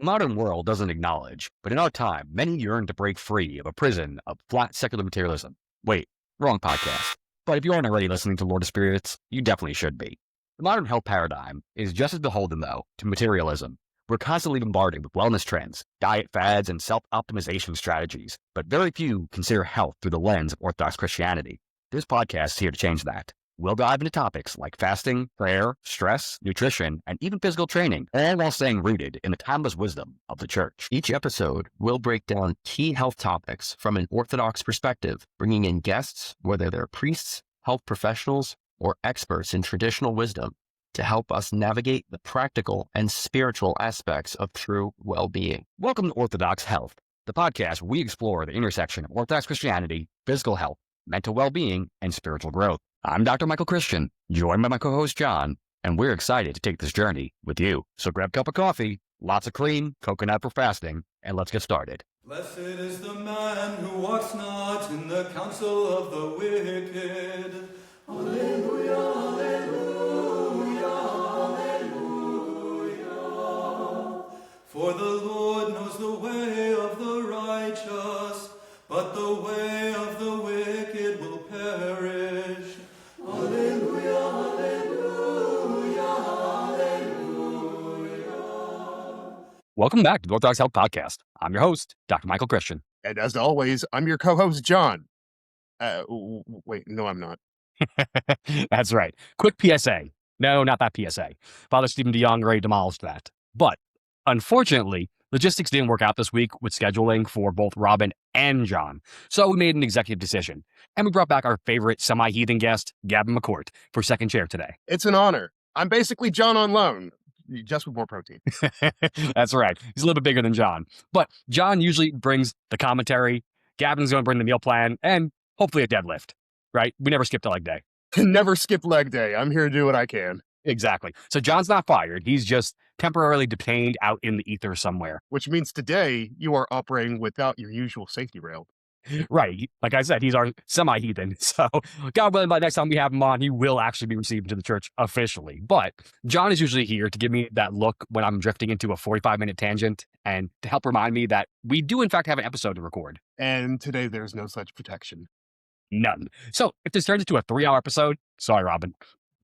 The modern world doesn't acknowledge, but in our time, many yearn to break free of a prison of flat secular materialism. Wait, wrong podcast. But if you aren't already listening to Lord of Spirits, you definitely should be. The modern health paradigm is just as beholden, though, to materialism. We're constantly bombarded with wellness trends, diet fads, and self-optimization strategies, but very few consider health through the lens of Orthodox Christianity. This podcast is here to change that. We'll dive into topics like fasting, prayer, stress, nutrition, and even physical training, all while staying rooted in the timeless wisdom of the Church. Each episode will break down key health topics from an Orthodox perspective, bringing in guests, whether they're priests, health professionals, or experts in traditional wisdom, to help us navigate the practical and spiritual aspects of true well-being. Welcome to Orthodox Health, the podcast where we explore the intersection of Orthodox Christianity, physical health, mental well-being, and spiritual growth. I'm Dr. Michael Christian, joined by my co-host John, and we're excited to take this journey with you. So grab a cup of coffee, lots of cream, coconut for fasting, and let's get started. Blessed is the man who walks not in the counsel of the wicked. Alleluia, alleluia, alleluia. For the Lord knows the way of the righteous, but the way of the wicked will perish. Alleluia, alleluia, alleluia. Welcome back to the Orthodox Health Podcast. I'm your host, Dr. Michael Christian. And as always, I'm your co-host, John. Wait, no, I'm not. That's right. Quick PSA. No, not that PSA. Father Stephen DeYoung already demolished that. But unfortunately, logistics didn't work out this week with scheduling for both Robyn and John. So we made an executive decision. And we brought back our favorite semi-heathen guest, Gavin McCort, for second chair today. It's an honor. I'm basically John on loan, just with more protein. That's right. He's a little bit bigger than John. But John usually brings the commentary. Gavin's going to bring the meal plan and hopefully a deadlift, right? We never skipped a leg day. Never skip leg day. I'm here to do what I can. Exactly. So John's not fired. He's just temporarily detained out in the ether somewhere. Which means today you are operating without your usual safety rail. Right. Like I said, he's our semi-heathen. So God willing, by the next time we have him on, he will actually be received into the church officially. But John is usually here to give me that look when I'm drifting into a 45-minute tangent and to help remind me that we do, in fact, have an episode to record. And today there's no such protection. None. So if this turns into a 3-hour episode, sorry, Robyn,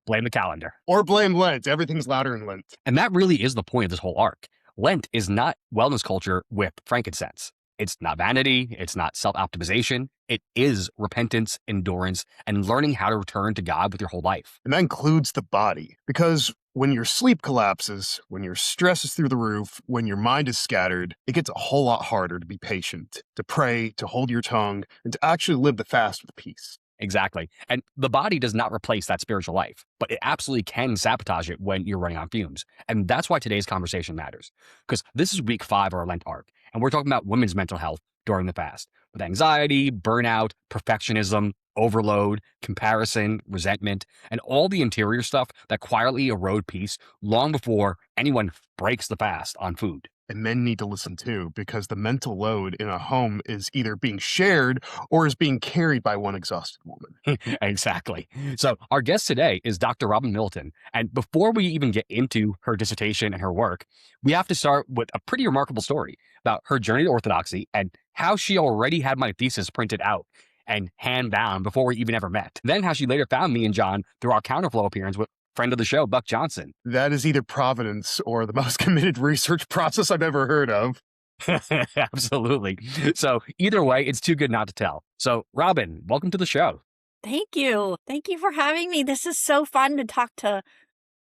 blame the calendar. Or blame Lent. Everything's louder in Lent. And that really is the point of this whole arc. Lent is not wellness culture with frankincense. It's not vanity. It's not self-optimization. It is repentance, endurance, and learning how to return to God with your whole life. And that includes the body. Because when your sleep collapses, when your stress is through the roof, when your mind is scattered, it gets a whole lot harder to be patient, to pray, to hold your tongue, and to actually live the fast with peace. Exactly. And the body does not replace that spiritual life, but it absolutely can sabotage it when you're running on fumes. And that's why today's conversation matters. Because this is week 5 of our Lent arc, and we're talking about women's mental health during the fast, with anxiety, burnout, perfectionism, overload, comparison, resentment, and all the interior stuff that quietly erode peace long before anyone breaks the fast on food. And men need to listen too, because the mental load in a home is either being shared or is being carried by one exhausted woman. Exactly. So our guest today is Dr. Robyn Middleton. And before we even get into her dissertation and her work, we have to start with a pretty remarkable story about her journey to Orthodoxy and how she already had my thesis printed out and hand-bound before we even ever met. Then how she later found me and John through our Counterflow appearance with friend of the show, Buck Johnson. That is either providence or the most committed research process I've ever heard of. Absolutely. So either way, it's too good not to tell. So Robyn, welcome to the show. Thank you. Thank you for having me. This is so fun to talk to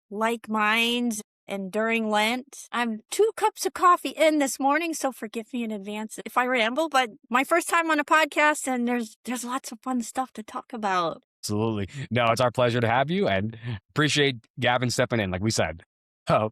like minds. And during Lent, I'm 2 cups of coffee in this morning, so forgive me in advance if I ramble, but my first time on a podcast, and there's lots of fun stuff to talk about. Absolutely. No, it's our pleasure to have you and appreciate Gavin stepping in, like we said. To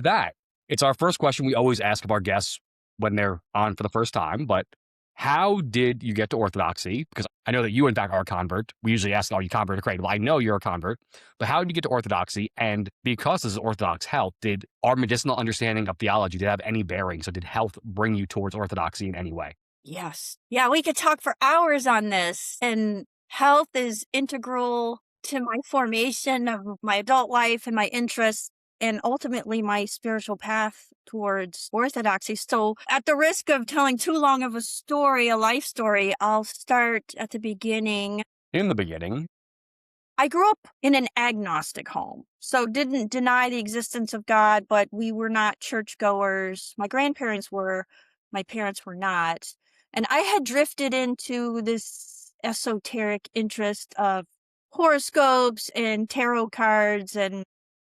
that, it's our first question we always ask of our guests when they're on for the first time, but how did you get to Orthodoxy? Because I know that you, in fact, are a convert. We usually ask, are you convert or creative? Well, I know you're a convert, but how did you get to Orthodoxy? And because this is Orthodox health, did our medicinal understanding of theology, did it have any bearing? So did health bring you towards Orthodoxy in any way? Yes. Yeah, we could talk for hours on this. And health is integral to my formation of my adult life and my interests. and ultimately my spiritual path towards orthodoxy. So at the risk of telling too long of a story, a life story, I'll start at the beginning. In the beginning, I grew up in an agnostic home, so didn't deny the existence of God, but we were not churchgoers. My grandparents were, my parents were not. And I had drifted into this esoteric interest of horoscopes and tarot cards. And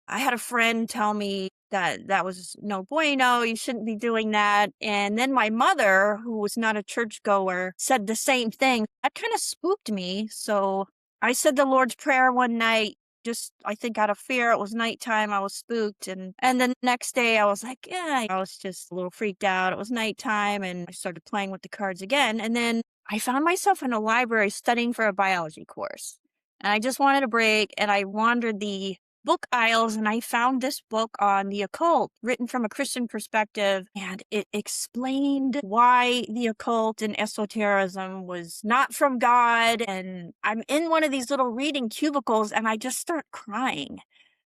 I had a friend tell me that that was no bueno, you shouldn't be doing that. And then my mother, who was not a churchgoer, said the same thing. That kind of spooked me. So I said the Lord's Prayer one night, just I think out of fear. It was nighttime. I was spooked. And then the next day I was like, yeah, I was just a little freaked out. It was nighttime and I started playing with the cards again. And then I found myself in a library studying for a biology course. And I just wanted a break, and I wandered the book aisles and I found this book on the occult written from a Christian perspective, and it explained why the occult and esotericism was not from God. And I'm in one of these little reading cubicles and I just start crying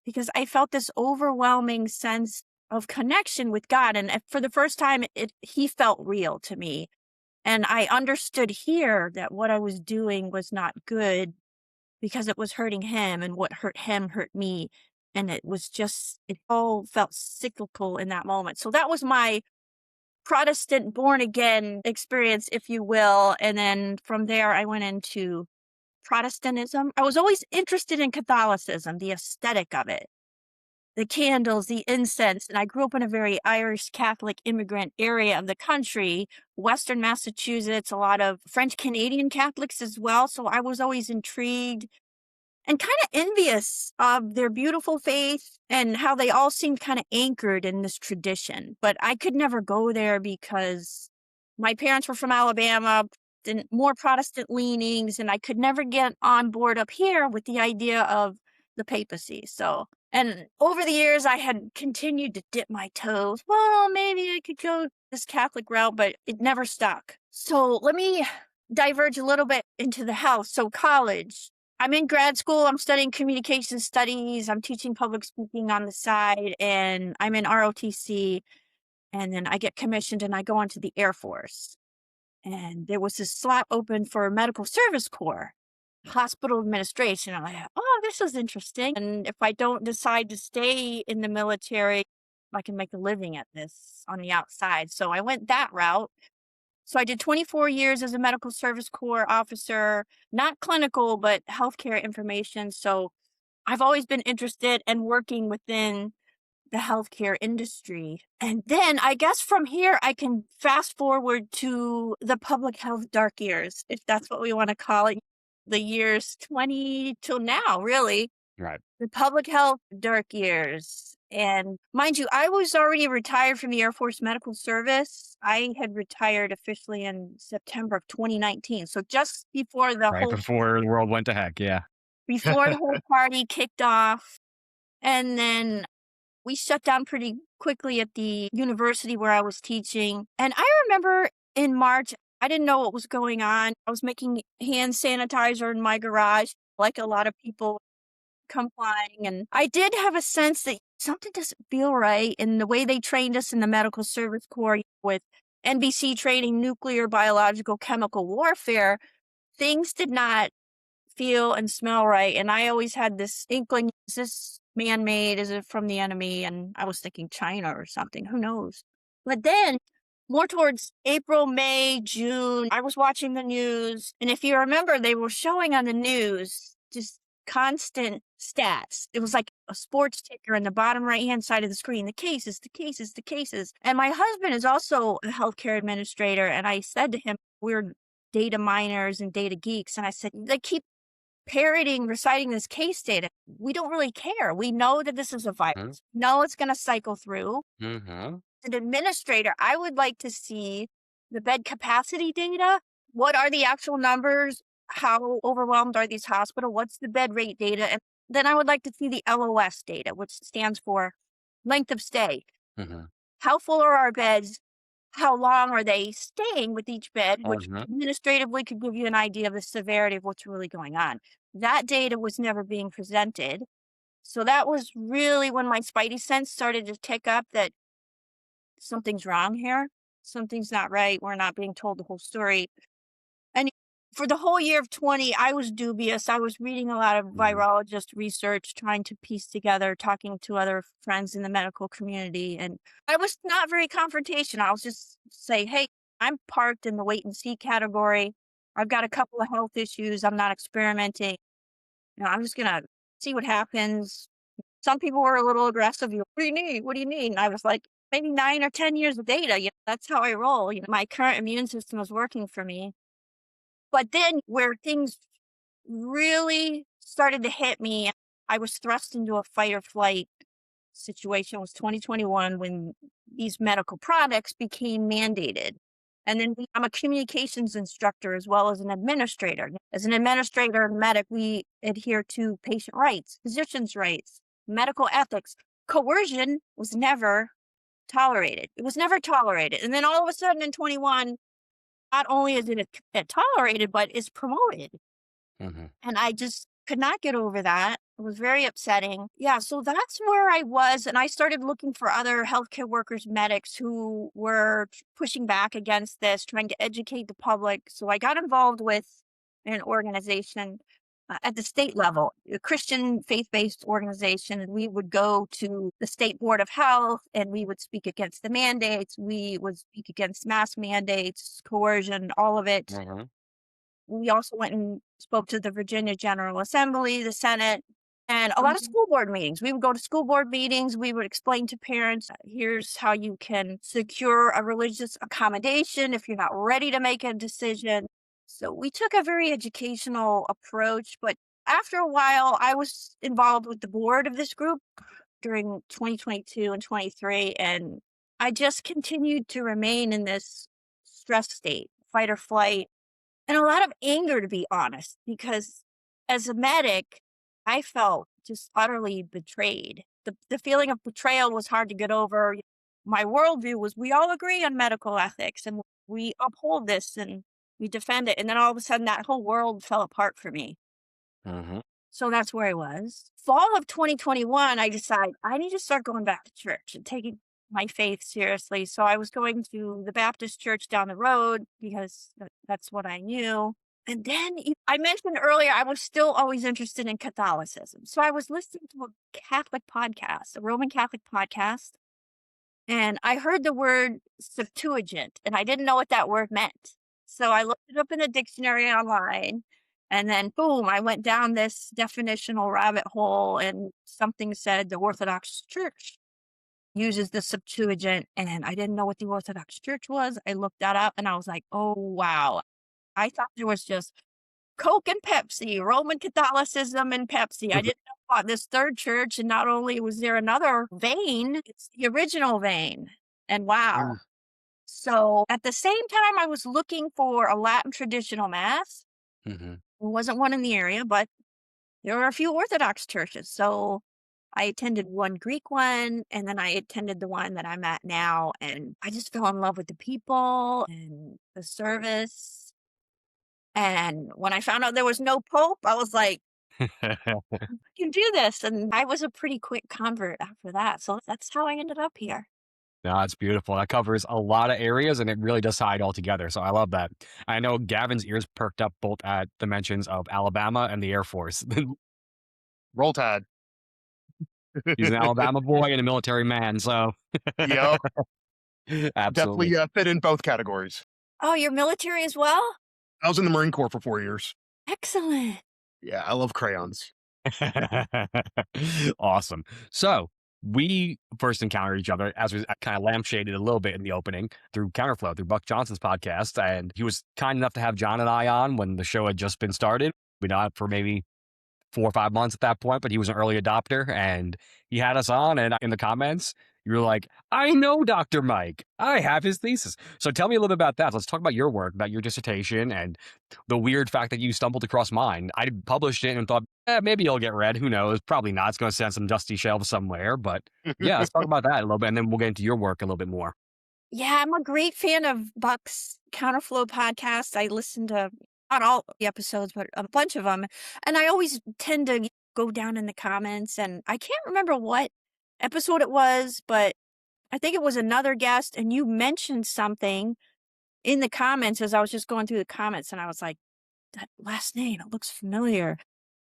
because I felt this overwhelming sense of connection with God. And for the first time, he felt real to me. And I understood here that what I was doing was not good, because it was hurting him, and what hurt him hurt me. And it all felt cyclical in that moment. So that was my Protestant born again experience, if you will. And then from there, I went into Protestantism. I was always interested in Catholicism, the aesthetic of it, the candles, the incense. And I grew up in a very Irish Catholic immigrant area of the country, Western Massachusetts, a lot of French Canadian Catholics as well. So I was always intrigued and kind of envious of their beautiful faith and how they all seemed kind of anchored in this tradition. But I could never go there because my parents were from Alabama, more Protestant leanings, and I could never get on board up here with the idea of the papacy. And over the years, I had continued to dip my toes. Well, maybe I could go this Catholic route, but it never stuck. So let me diverge a little bit into the health. So college, I'm in grad school. I'm studying communication studies. I'm teaching public speaking on the side, and I'm in ROTC. And then I get commissioned and I go into the Air Force. And there was this slot open for medical service corps, hospital administration. I'm like, oh, this is interesting. And if I don't decide to stay in the military, I can make a living at this on the outside. So I went that route. So I did 24 years as a medical service corps officer, not clinical, but healthcare information. So I've always been interested in working within the healthcare industry. And then I guess from here, I can fast forward to the public health dark years, if that's what we want to call it. The years 20 till now, really. right? The public health dark years. And mind you, I was already retired from the Air Force Medical Service. I had retired officially in September of 2019. So just before Before the world went to heck, yeah. before the whole party kicked off. And then we shut down pretty quickly at the university where I was teaching. And I remember in March, I didn't know what was going on. I was making hand sanitizer in my garage, like a lot of people complying. And I did have a sense that something doesn't feel right in the way they trained us in the medical service corps with NBC training, nuclear, biological, chemical warfare. Things did not feel and smell right. And I always had this inkling, is this man-made? Is it from the enemy? And I was thinking China or something. Who knows? But then more towards April, May, June, I was watching the news. And if you remember, they were showing on the news just constant stats. It was like a sports ticker in the bottom right-hand side of the screen. The cases, the cases, the cases. And my husband is also a healthcare administrator. And I said to him, we're data miners and data geeks. And I said, they keep reciting this case data. We don't really care. We know that this is a virus. No, it's going to cycle through. Mm-hmm. As an administrator, I would like to see the bed capacity data. What are the actual numbers? How overwhelmed are these hospitals? What's the bed rate data? And then I would like to see the LOS data, which stands for length of stay. Mm-hmm. How full are our beds? How long are they staying with each bed, which administratively could give you an idea of the severity of what's really going on. That data was never being presented. So that was really when my spidey sense started to tick up that something's wrong here. Something's not right. We're not being told the whole story. And for the whole year of 20, I was dubious. I was reading a lot of virologist research, trying to piece together, talking to other friends in the medical community. And I was not very confrontational. I was just say, hey, I'm parked in the wait and see category. I've got a couple of health issues. I'm not experimenting. I'm just going to see what happens. Some people were a little aggressive. What do you need? What do you need? And I was like, maybe 9 or 10 years of data. That's how I roll. My current immune system is working for me. But then where things really started to hit me, I was thrust into a fight or flight situation. It was 2021 when these medical products became mandated. And then I'm a communications instructor as well as an administrator. As an administrator and medic, we adhere to patient rights, physicians' rights, medical ethics. Coercion was never tolerated. It was never tolerated. And then all of a sudden in 21, not only is it tolerated, but it's promoted. And I just could not get over that. It was very upsetting. Yeah, so that's where I was. And I started looking for other healthcare workers, medics who were pushing back against this, trying to educate the public. So I got involved with an organization at the state level, a Christian faith-based organization. And we would go to the state board of health and we would speak against the mandates. We would speak against mask mandates, coercion, all of it. We also went and spoke to the Virginia General Assembly, the Senate, and a lot of school board meetings. We would go to school board meetings. We would explain to parents, here's how you can secure a religious accommodation if you're not ready to make a decision. So we took a very educational approach, but after a while, I was involved with the board of this group during 2022 and 23, and I just continued to remain in this stress state, fight or flight, and a lot of anger, to be honest, because as a medic, I felt just utterly betrayed. The feeling of betrayal was hard to get over. My worldview was we all agree on medical ethics and we uphold this and we defend it. And then all of a sudden that whole world fell apart for me. So that's where I was. Fall of 2021, I decided I need to start going back to church and taking my faith seriously. So I was going to the Baptist church down the road because that's what I knew. And then I mentioned earlier, I was still always interested in Catholicism. So I was listening to a Catholic podcast, a Roman Catholic podcast, and I heard the word Septuagint, and I didn't know what that word meant. So I looked it up in the dictionary online, and then boom, I went down this definitional rabbit hole, and something said the Orthodox Church uses the Septuagint, and I didn't know what the Orthodox Church was. I looked that up, and I was like, oh, wow. I thought there was just Coke and Pepsi, Roman Catholicism and Pepsi. I didn't know about this third church. And not only was there another vein, it's the original vein. And wow. So at the same time, I was looking for a Latin traditional mass. There wasn't one in the area, but there were a few Orthodox churches. So I attended one Greek one, and then I attended the one that I'm at now. And I just fell in love with the people and the service. And when I found out there was no Pope, I was like, I can do this. And I was a pretty quick convert after that. So that's how I ended up here. No, it's beautiful. That covers a lot of areas and it really does tie it all together. So I love that. I know Gavin's ears perked up both at the mentions of Alabama and the Air Force. Roll Tide. He's an Alabama boy and a military man. So Yep. absolutely. Definitely fit in both categories. Oh, you're military as well? I was in the Marine Corps for 4 years. Excellent. Yeah, I love crayons. Awesome. So we first encountered each other as we kind of lampshaded a little bit in the opening through Counterflow, through Buck Johnson's podcast. And he was kind enough to have John and I on when the show had just been started. We'd been on it for maybe 4 or 5 months at that point, but he was an early adopter and he had us on. And in the comments, you were like, I know Dr. Mike. I have his thesis. So tell me a little bit about that. Let's talk about your work, about your dissertation, and the weird fact that you stumbled across mine. I published it and thought, maybe it'll get read. Who knows? Probably not. It's going to sit on some dusty shelves somewhere. But yeah, let's talk about that a little bit, and then we'll get into your work a little bit more. Yeah, I'm a great fan of Buck's Counterflow podcast. I listen to not all the episodes, but a bunch of them. And I always tend to go down in the comments, and I can't remember what episode it was, but I think it was another guest, and you mentioned something in the comments as I was just going through the comments, and I was like, that last name, it looks familiar.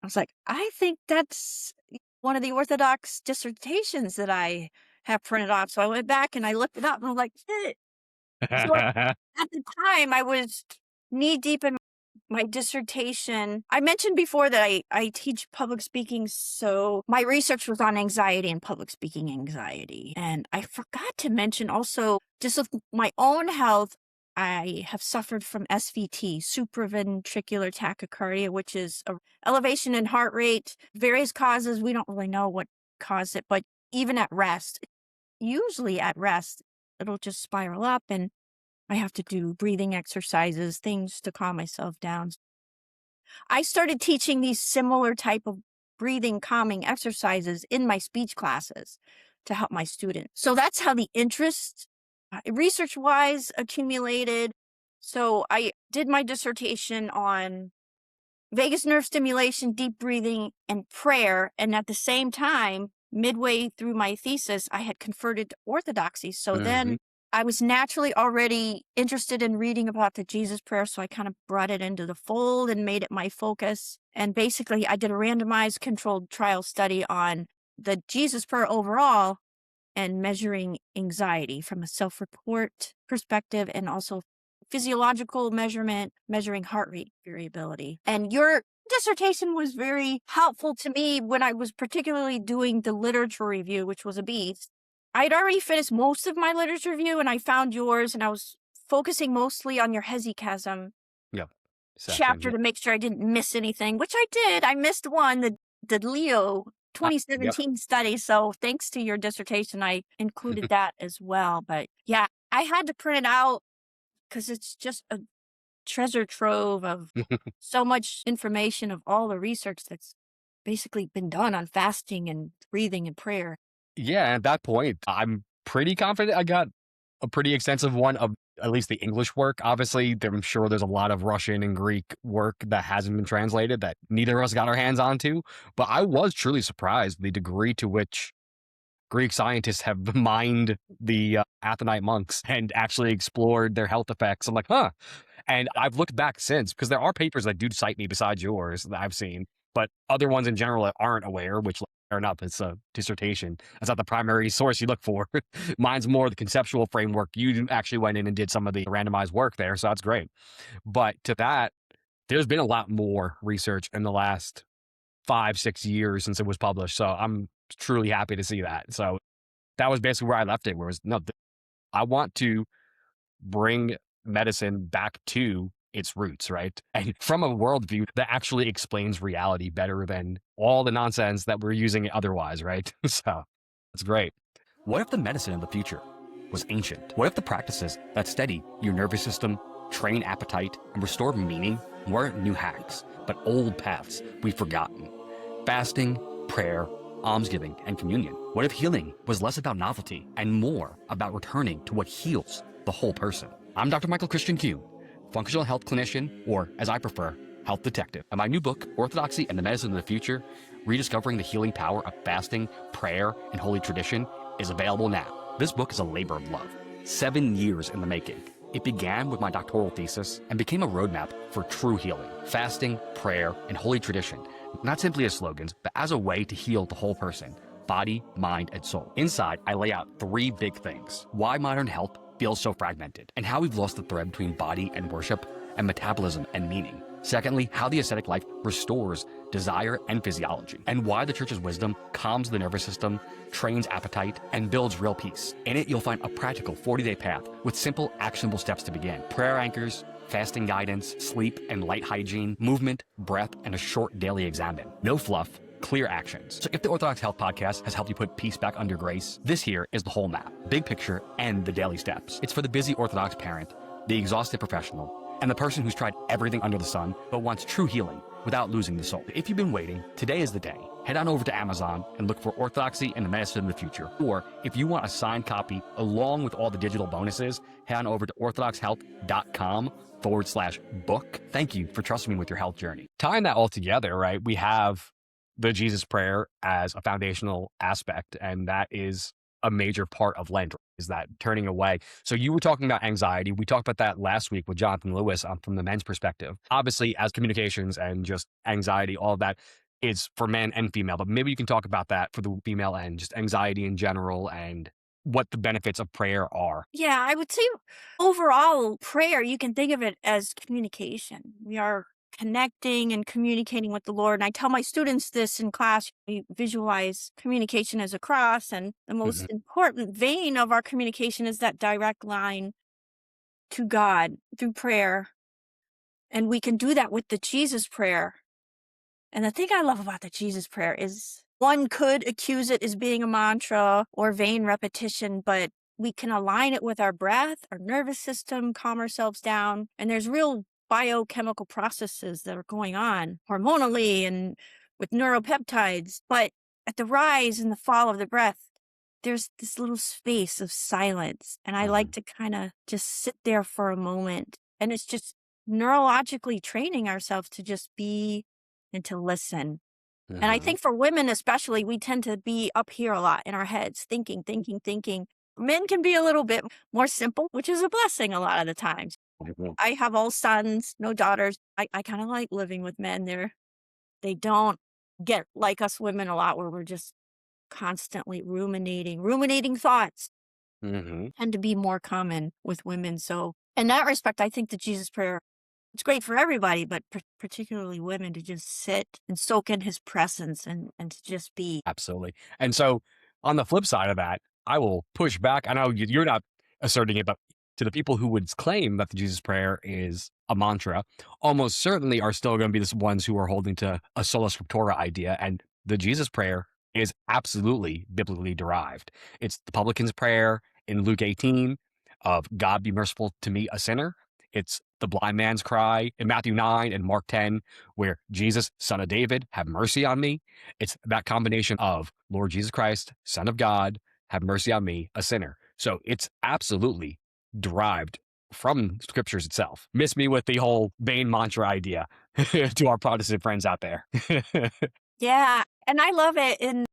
I was like, I think that's one of the Orthodox dissertations that I have printed off. So I went back and I looked it up, and I'm like, shit. So at the time, I was knee deep in my dissertation. I mentioned before that I teach public speaking, so my research was on anxiety and public speaking anxiety. And I forgot to mention also, just with my own health, I have suffered from SVT, supraventricular tachycardia, which is an elevation in heart rate, various causes. We don't really know what caused it, but even at rest, usually at rest, it'll just spiral up, and I have to do breathing exercises, things to calm myself down. I started teaching these similar type of breathing calming exercises in my speech classes to help my students. So that's how the interest, research-wise, accumulated. So I did my dissertation on vagus nerve stimulation, deep breathing, and prayer. And at the same time, midway through my thesis, I had converted to Orthodoxy. So then I was naturally already interested in reading about the Jesus prayer, so I kind of brought it into the fold and made it my focus. And basically, I did a randomized controlled trial study on the Jesus prayer overall and measuring anxiety from a self-report perspective, and also physiological measurement, measuring heart rate variability. And your dissertation was very helpful to me when I was particularly doing the literature review, which was a beast. I had already finished most of my literature review, and I found yours, and I was focusing mostly on your hesychasm chapter to make sure I didn't miss anything, which I did. I missed one, the Leo 2017 study. So thanks to your dissertation, I included that as well. But yeah, I had to print it out because it's just a treasure trove of so much information of all the research that's basically been done on fasting and breathing and prayer. Yeah, at that point, I'm pretty confident I got a pretty extensive one of at least the English work. Obviously, I'm sure there's a lot of Russian and Greek work that hasn't been translated that neither of us got our hands onto. But I was truly surprised the degree to which Greek scientists have mined the Athonite monks and actually explored their health effects. I'm like, huh. And I've looked back since, because there are papers that do cite me besides yours that I've seen, but other ones in general that aren't aware, which or not, it's a dissertation. That's not the primary source you look for. Mine's more the conceptual framework. You actually went in and did some of the randomized work there, so that's great. But to that, there's been a lot more research in the last 5-6 years since it was published. So I'm truly happy to see that. So that was basically where I left it, where it was, no, I want to bring medicine back to its roots, right? And from a worldview that actually explains reality better than all the nonsense that we're using otherwise, right? So it's great. What if the medicine of the future was ancient? What if the practices that steady your nervous system, train appetite, and restore meaning weren't new hacks, but old paths we've forgotten? Fasting, prayer, almsgiving, and communion. What if healing was less about novelty and more about returning to what heals the whole person? I'm Dr. Michael Christian Q, functional health clinician, or as I prefer, health detective. And my new book, Orthodoxy and the Medicine of the Future, Rediscovering the Healing Power of Fasting, Prayer, and Holy Tradition, is available now. This book is a labor of love, 7 years in the making. It began with my doctoral thesis and became a roadmap for true healing. Fasting, prayer, and holy tradition, not simply as slogans, but as a way to heal the whole person, body, mind, and soul. Inside, I lay out 3 big things: why modern health feels so fragmented, and how we've lost the thread between body and worship, and metabolism and meaning. Secondly, how the ascetic life restores desire and physiology, and why the church's wisdom calms the nervous system, trains appetite, and builds real peace. In it, you'll find a practical 40-day path with simple, actionable steps to begin: prayer anchors, fasting guidance, sleep and light hygiene, movement, breath, and a short daily examine. No fluff, clear actions. So if the Orthodox Health Podcast has helped you put peace back under grace, this here is the whole map, big picture, and the daily steps. It's for the busy Orthodox parent, the exhausted professional, and the person who's tried everything under the sun but wants true healing without losing the soul. If you've been waiting, today is the day. Head on over to Amazon and look for Orthodoxy and the Medicine of the Future. Or if you want a signed copy along with all the digital bonuses, head on over to orthodoxhealth.com/book. Thank you for trusting me with your health journey. Tying that all together, right, we have the Jesus prayer as a foundational aspect. And that is a major part of Lent, is that turning away. So you were talking about anxiety. We talked about that last week with Jonathan Lewis from the men's perspective. Obviously, as communications and just anxiety, all of that is for men and female, but maybe you can talk about that for the female and just anxiety in general and what the benefits of prayer are. Yeah, I would say overall prayer, you can think of it as communication. We are connecting and communicating with the Lord. And I tell my students this in class. We visualize communication as a cross, and the most important vein of our communication is that direct line to God through prayer. And we can do that with the Jesus prayer. And the thing I love about the Jesus prayer is one could accuse it as being a mantra or vain repetition, but we can align it with our breath, our nervous system, calm ourselves down. And there's real biochemical processes that are going on hormonally and with neuropeptides. But at the rise and the fall of the breath, there's this little space of silence. And I like to kind of just sit there for a moment. And it's just neurologically training ourselves to just be and to listen. And I think for women especially, we tend to be up here a lot in our heads, thinking. Men can be a little bit more simple, which is a blessing a lot of the times. I have all sons, no daughters. I kind of like living with men. They don't get like us women a lot, where we're just constantly ruminating thoughts tend to be more common with women. So in that respect, I think the Jesus prayer, it's great for everybody, but particularly women, to just sit and soak in his presence and to just be. Absolutely. And so on the flip side of that, I will push back. I know you're not asserting it, but to the people who would claim that the Jesus prayer is a mantra, almost certainly are still going to be the ones who are holding to a sola scriptura idea. And the Jesus prayer is absolutely biblically derived. It's the publican's prayer in Luke 18 of God be merciful to me, a sinner. It's the blind man's cry in Matthew 9 and Mark 10, where Jesus, son of David, have mercy on me. It's that combination of Lord Jesus Christ, Son of God, have mercy on me, a sinner. So it's absolutely derived from scriptures itself. Miss me with the whole vain mantra idea to our Protestant friends out there. Yeah, and I love it. And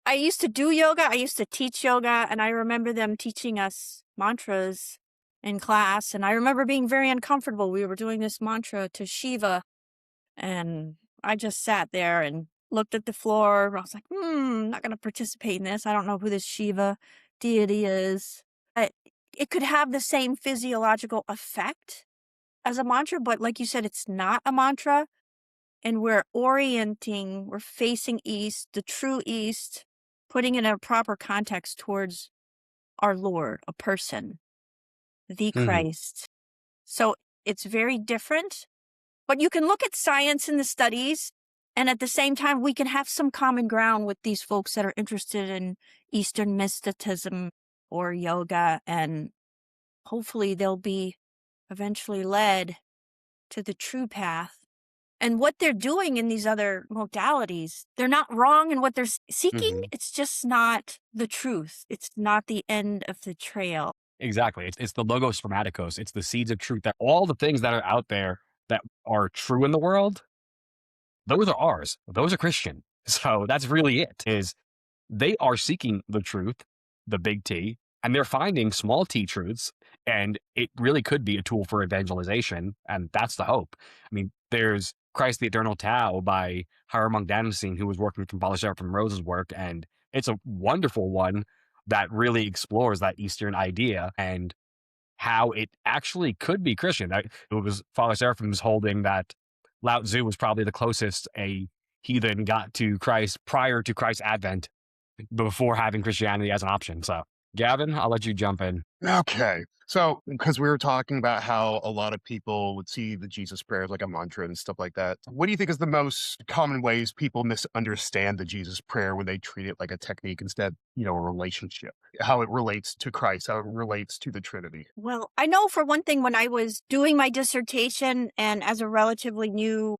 I used to do yoga. I used to teach yoga, and I remember them teaching us mantras in class. And I remember being very uncomfortable. We were doing this mantra to Shiva, and I just sat there and looked at the floor. I was like, I'm not going to participate in this. I don't know who this Shiva deity is. It could have the same physiological effect as a mantra, but like you said, it's not a mantra. And we're facing east, the true east, putting it in a proper context towards our Lord, a person, the Christ. So it's very different, but you can look at science and the studies, and at the same time, we can have some common ground with these folks that are interested in Eastern mysticism or yoga, and hopefully they'll be eventually led to the true path. And what they're doing in these other modalities, they're not wrong in what they're seeking. It's just not the truth. It's not the end of the trail. Exactly. It's the logos spermaticos. It's the seeds of truth, that all the things that are out there that are true in the world, those are ours. Those are Christian. So that's really it, is they are seeking the truth, the big T, and they're finding small t truths. And it really could be a tool for evangelization. And that's the hope. I mean, there's Christ the Eternal Tao by Hieromonk Damascene, who was working from Father Seraphim Rose's work. And it's a wonderful one that really explores that Eastern idea and how it actually could be Christian. It was Father Seraphim's holding that Lao Tzu was probably the closest a heathen got to Christ prior to Christ's advent, before having Christianity as an option. So, Gavin, I'll let you jump in. Okay. So, because we were talking about how a lot of people would see the Jesus prayer as like a mantra and stuff like that, what do you think is the most common ways people misunderstand the Jesus prayer when they treat it like a technique instead, a relationship, how it relates to Christ, how it relates to the Trinity? Well, I know for one thing, when I was doing my dissertation and as a relatively new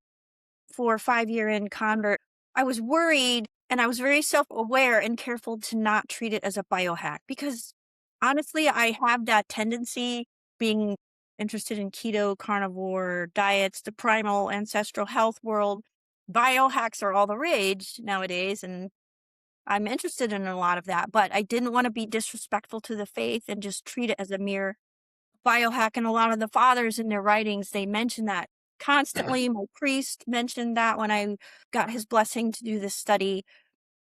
4 or 5 year in convert, I was worried, and I was very self-aware and careful to not treat it as a biohack, because honestly, I have that tendency, being interested in keto, carnivore diets, the primal ancestral health world. biohacks are all the rage nowadays, and I'm interested in a lot of that, but I didn't want to be disrespectful to the faith and just treat it as a mere biohack. And a lot of the fathers in their writings, they mention that constantly. My priest mentioned that when I got his blessing to do this study.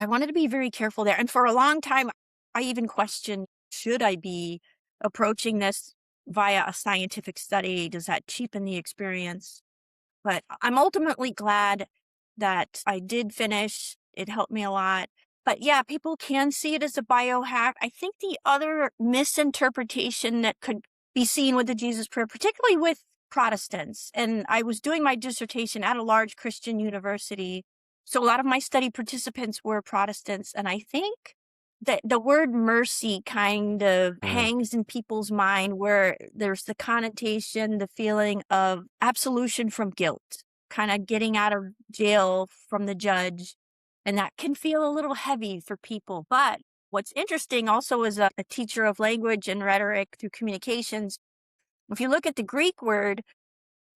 I wanted to be very careful there. And for a long time, I even questioned, should I be approaching this via a scientific study? Does that cheapen the experience? But I'm ultimately glad that I did finish. It helped me a lot. But yeah, people can see it as a biohack. I think the other misinterpretation that could be seen with the Jesus Prayer, particularly with Protestants, and I was doing my dissertation at a large Christian university, so a lot of my study participants were Protestants, and I think that the word mercy kind of hangs in people's mind, where there's the connotation, the feeling of absolution from guilt, kind of getting out of jail from the judge. And that can feel a little heavy for people. But what's interesting also as a teacher of language and rhetoric through communications, if you look at the Greek word,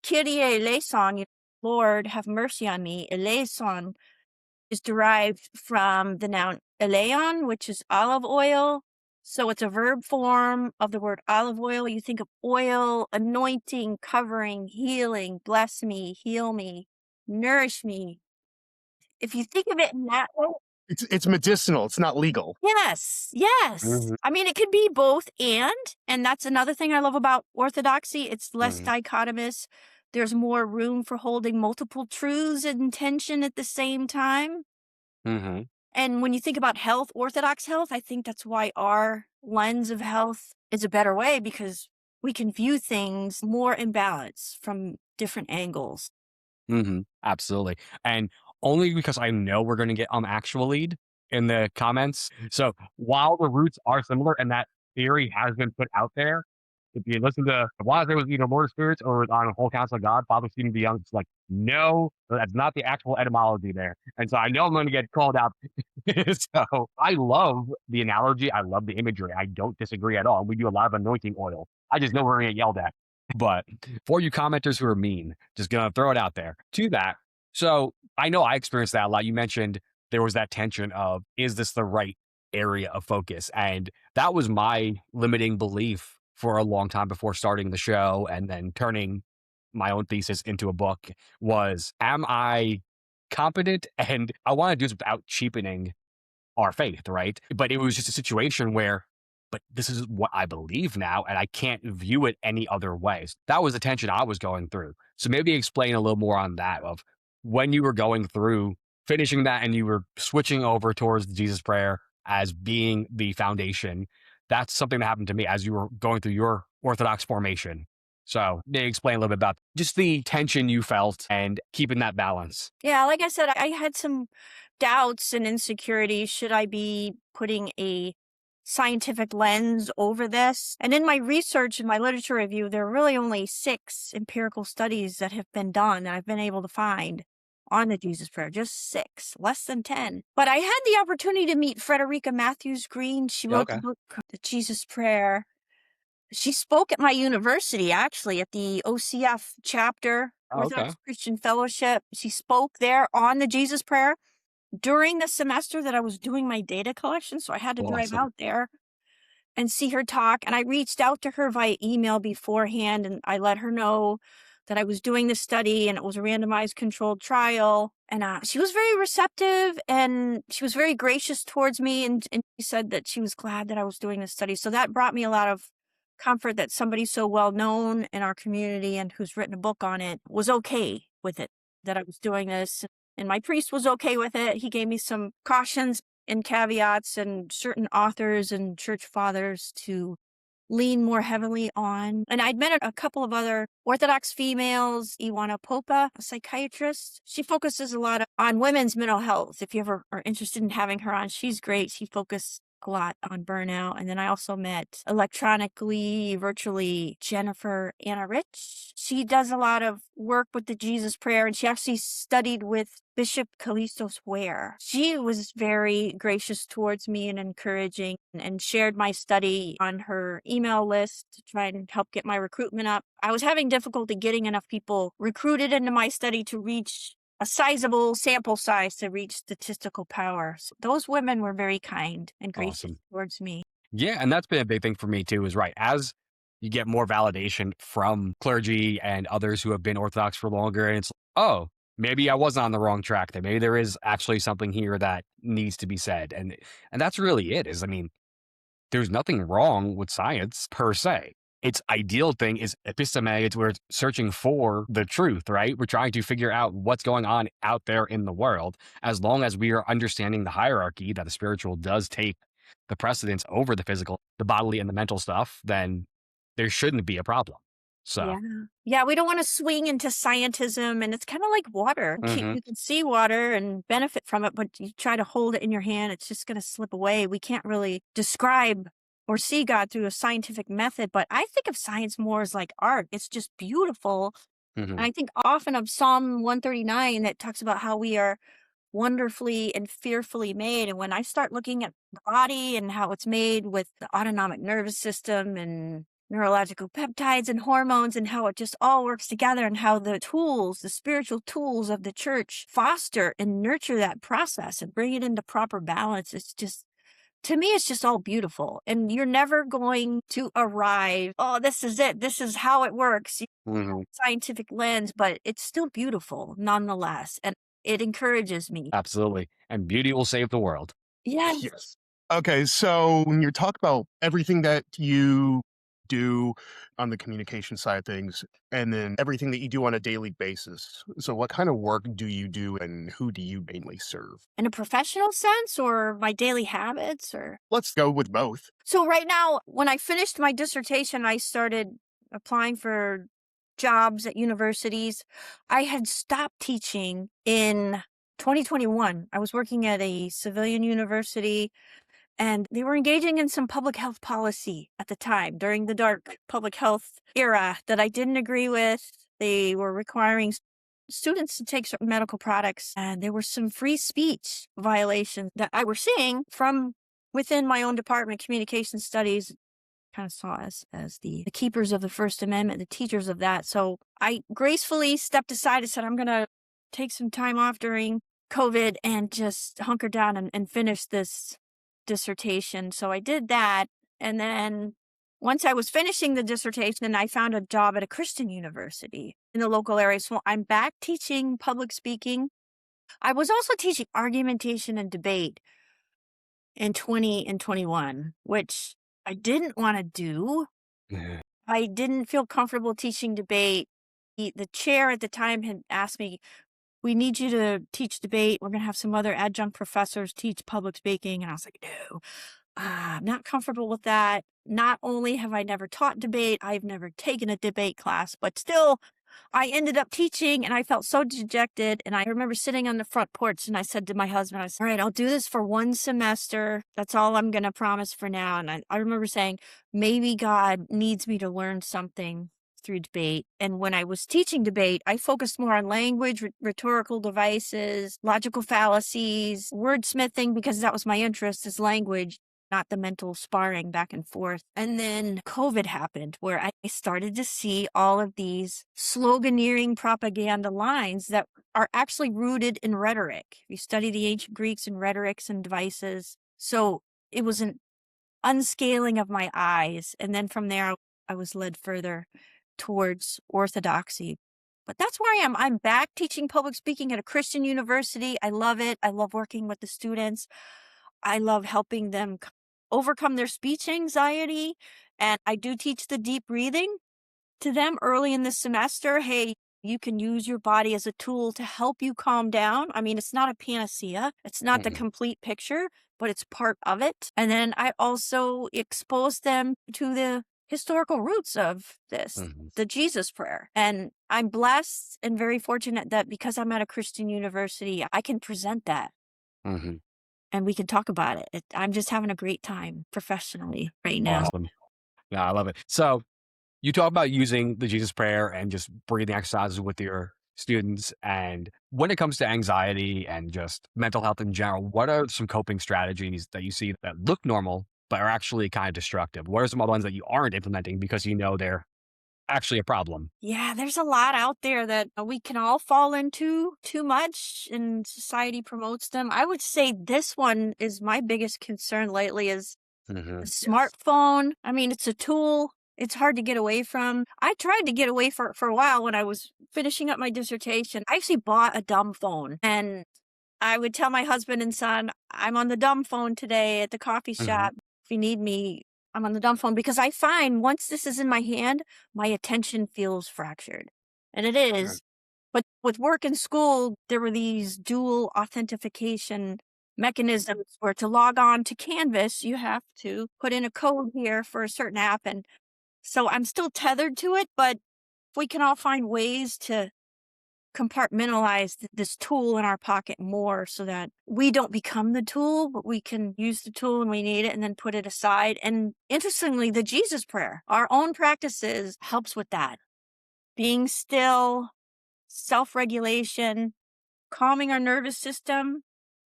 Kyrie eleison, Lord, have mercy on me, eleison is derived from the noun eleon, which is olive oil. So it's a verb form of the word olive oil. You think of oil, anointing, covering, healing, bless me, heal me, nourish me. If you think of it in that way, It's medicinal. It's not legal. yes. I mean, it could be both and that's another thing I love about Orthodoxy. It's less dichotomous. There's more room for holding multiple truths in tension at the same time. And when you think about health, Orthodox health, I think that's why our lens of health is a better way, because we can view things more in balance from different angles. Absolutely. And only because I know we're going to get actual lead in the comments. So while the roots are similar and that theory has been put out there, if you listen to why there was either Lord of Spirits or on a Whole Council of God, Father Stephen DeYoung, it's like, no, that's not the actual etymology there. And so I know I'm going to get called out. So I love the analogy. I love the imagery. I don't disagree at all. We do a lot of anointing oil. I just know we're going to get yelled at. But for you commenters who are mean, just going to throw it out there to that. So I know I experienced that a lot. You mentioned there was that tension of, is this the right area of focus? And that was my limiting belief for a long time before starting the show and then turning my own thesis into a book was, am I competent? And I want to do this without cheapening our faith, right? But it was just a situation where, but this is what I believe now, and I can't view it any other ways. That was the tension I was going through. So maybe explain a little more on that, of when you were going through finishing that and you were switching over towards the Jesus Prayer as being the foundation. That's something that happened to me as you were going through your Orthodox formation. So maybe explain a little bit about just the tension you felt and keeping that balance. Yeah, like I said, I had some doubts and insecurities. Should I be putting a scientific lens over this? And in my research and my literature review, there are really only 6 empirical studies that have been done that I've been able to find on the Jesus Prayer, just 6, less than 10. But I had the opportunity to meet Frederica Matthews Green. She wrote the book, The Jesus Prayer. She spoke at my university, actually, at the OCF chapter, Orthodox Christian Fellowship. She spoke there on the Jesus Prayer during the semester that I was doing my data collection. So I had to drive out there and see her talk. And I reached out to her via email beforehand, and I let her know that I was doing this study and it was a randomized controlled trial. And she was very receptive and she was very gracious towards me. And she said that she was glad that I was doing this study. So that brought me a lot of comfort that somebody so well known in our community and who's written a book on it was okay with it, that I was doing this. And my priest was okay with it. He gave me some cautions and caveats and certain authors and church fathers to lean more heavily on. And I'd met a couple of other Orthodox females, Iwana Popa, a psychiatrist. She focuses a lot on women's mental health. If you ever are interested in having her on, she's great. She focuses a lot on burnout. And then I also met electronically, virtually, Jennifer Anna Rich. She does a lot of work with the Jesus Prayer, and she actually studied with Bishop Callistos Ware. She was very gracious towards me and encouraging, and shared my study on her email list to try and help get my recruitment up. I was having difficulty getting enough people recruited into my study to reach a sizable sample size to reach statistical power. So those women were very kind and gracious Awesome. towards me. Yeah. And that's been a big thing for me too, is right. As you get more validation from clergy and others who have been Orthodox for longer, and it's, oh, maybe I was on the wrong track there. Maybe there is actually something here that needs to be said. And that's really it is, I mean, there's nothing wrong with science per se. Its ideal thing is episteme. It's where it's searching for the truth, right? We're trying to figure out what's going on out there in the world. As long as we are understanding the hierarchy that the spiritual does take the precedence over the physical, the bodily and the mental stuff, then there shouldn't be a problem. So, Yeah. Yeah, we don't want to swing into scientism, and it's kind of like water. You can see water and benefit from it, but you try to hold it in your hand, it's just going to slip away. We can't really describe or see God through a scientific method, but I think of science more as like art. It's just beautiful. And I think often of Psalm 139 that talks about how we are wonderfully and fearfully made. And when I start looking at the body and how it's made with the autonomic nervous system and neurological peptides and hormones and how it just all works together and how the tools, the spiritual tools of the church foster and nurture that process and bring it into proper balance. It's just, to me, it's just all beautiful. And you're never going to arrive, oh, this is it. This is how it works. Scientific lens, but it's still beautiful nonetheless. And it encourages me. absolutely. And beauty will save the world. Yes. Yes. Okay, so when you talk about everything that you do on the communication side of things, and then everything that you do on a daily basis, so what kind of work do you do and who do you mainly serve? In a professional sense or my daily habits or? Let's go with both. So right now, when I finished my dissertation, I started applying for jobs at universities. I had stopped teaching in 2021. I was working at a civilian university and they were engaging in some public health policy at the time during the dark public health era that I didn't agree with. They were requiring students to take certain medical products, and there were some free speech violations that I were seeing from within my own department, communication studies. Kind of saw us as the keepers of the First Amendment, the teachers of that. So I gracefully stepped aside and said, I'm going to take some time off during COVID and just hunker down and finish this dissertation. So I did that. And then once I was finishing the dissertation, I found a job at a Christian university in the local area. So I'm back teaching public speaking. I was also teaching argumentation and debate in 20 and 21, which I didn't want to do. I didn't feel comfortable teaching debate. The chair at the time had asked me, we need you to teach debate. We're going to have some other adjunct professors teach public speaking. And I was like, no, I'm not comfortable with that. Not only have I never taught debate, I've never taken a debate class, but still I ended up teaching and I felt so dejected. And I remember sitting on the front porch and I said to my husband, I said, all right, I'll do this for one semester. That's all I'm going to promise for now. And I remember saying, maybe God needs me to learn something through debate. And when I was teaching debate, I focused more on language, rhetorical devices, logical fallacies, wordsmithing, because that was my interest is language, not the mental sparring back and forth. And then COVID happened where I started to see all of these sloganeering propaganda lines that are actually rooted in rhetoric. You study the ancient Greeks and rhetorics and devices. So it was an unscaling of my eyes. And then from there, I was led further towards orthodoxy. But that's where I am. I'm back teaching public speaking at a Christian university. I love it. I love working with the students. I love helping them overcome their speech anxiety. And I do teach the deep breathing to them early in the semester. Hey, you can use your body as a tool to help you calm down. I mean, it's not a panacea. It's not the complete picture, but it's part of it. And then I also expose them to the historical roots of this, the Jesus prayer. And I'm blessed and very fortunate that because I'm at a Christian university, I can present that. And we can talk about it. I'm just having a great time professionally right now. Awesome. Yeah, I love it. So you talk about using the Jesus prayer and just breathing exercises with your students. And when it comes to anxiety and just mental health in general, what are some coping strategies that you see that look normal, but are actually kind of destructive? What are some other ones that you aren't implementing because you know they're actually a problem. Yeah, there's a lot out there that we can all fall into too much, and society promotes them. I would say this one is my biggest concern lately is Hmm. the smartphone. I mean, it's a tool. It's hard to get away from. I tried to get away for a while when I was finishing up my dissertation. I actually bought a dumb phone, and I would tell my husband and son, I'm on the dumb phone today at the coffee Hmm. shop. If you need me, I'm on the dumb phone, because I find once this is in my hand, my attention feels fractured. And it is. But with work and school, there were these dual authentication mechanisms where to log on to Canvas, you have to put in a code here for a certain app. And so I'm still tethered to it, but if we can all find ways to compartmentalize this tool in our pocket more so that we don't become the tool, but we can use the tool when we need it and then put it aside. And interestingly, the Jesus prayer, our own practices, helps with that. Being still, self-regulation, calming our nervous system,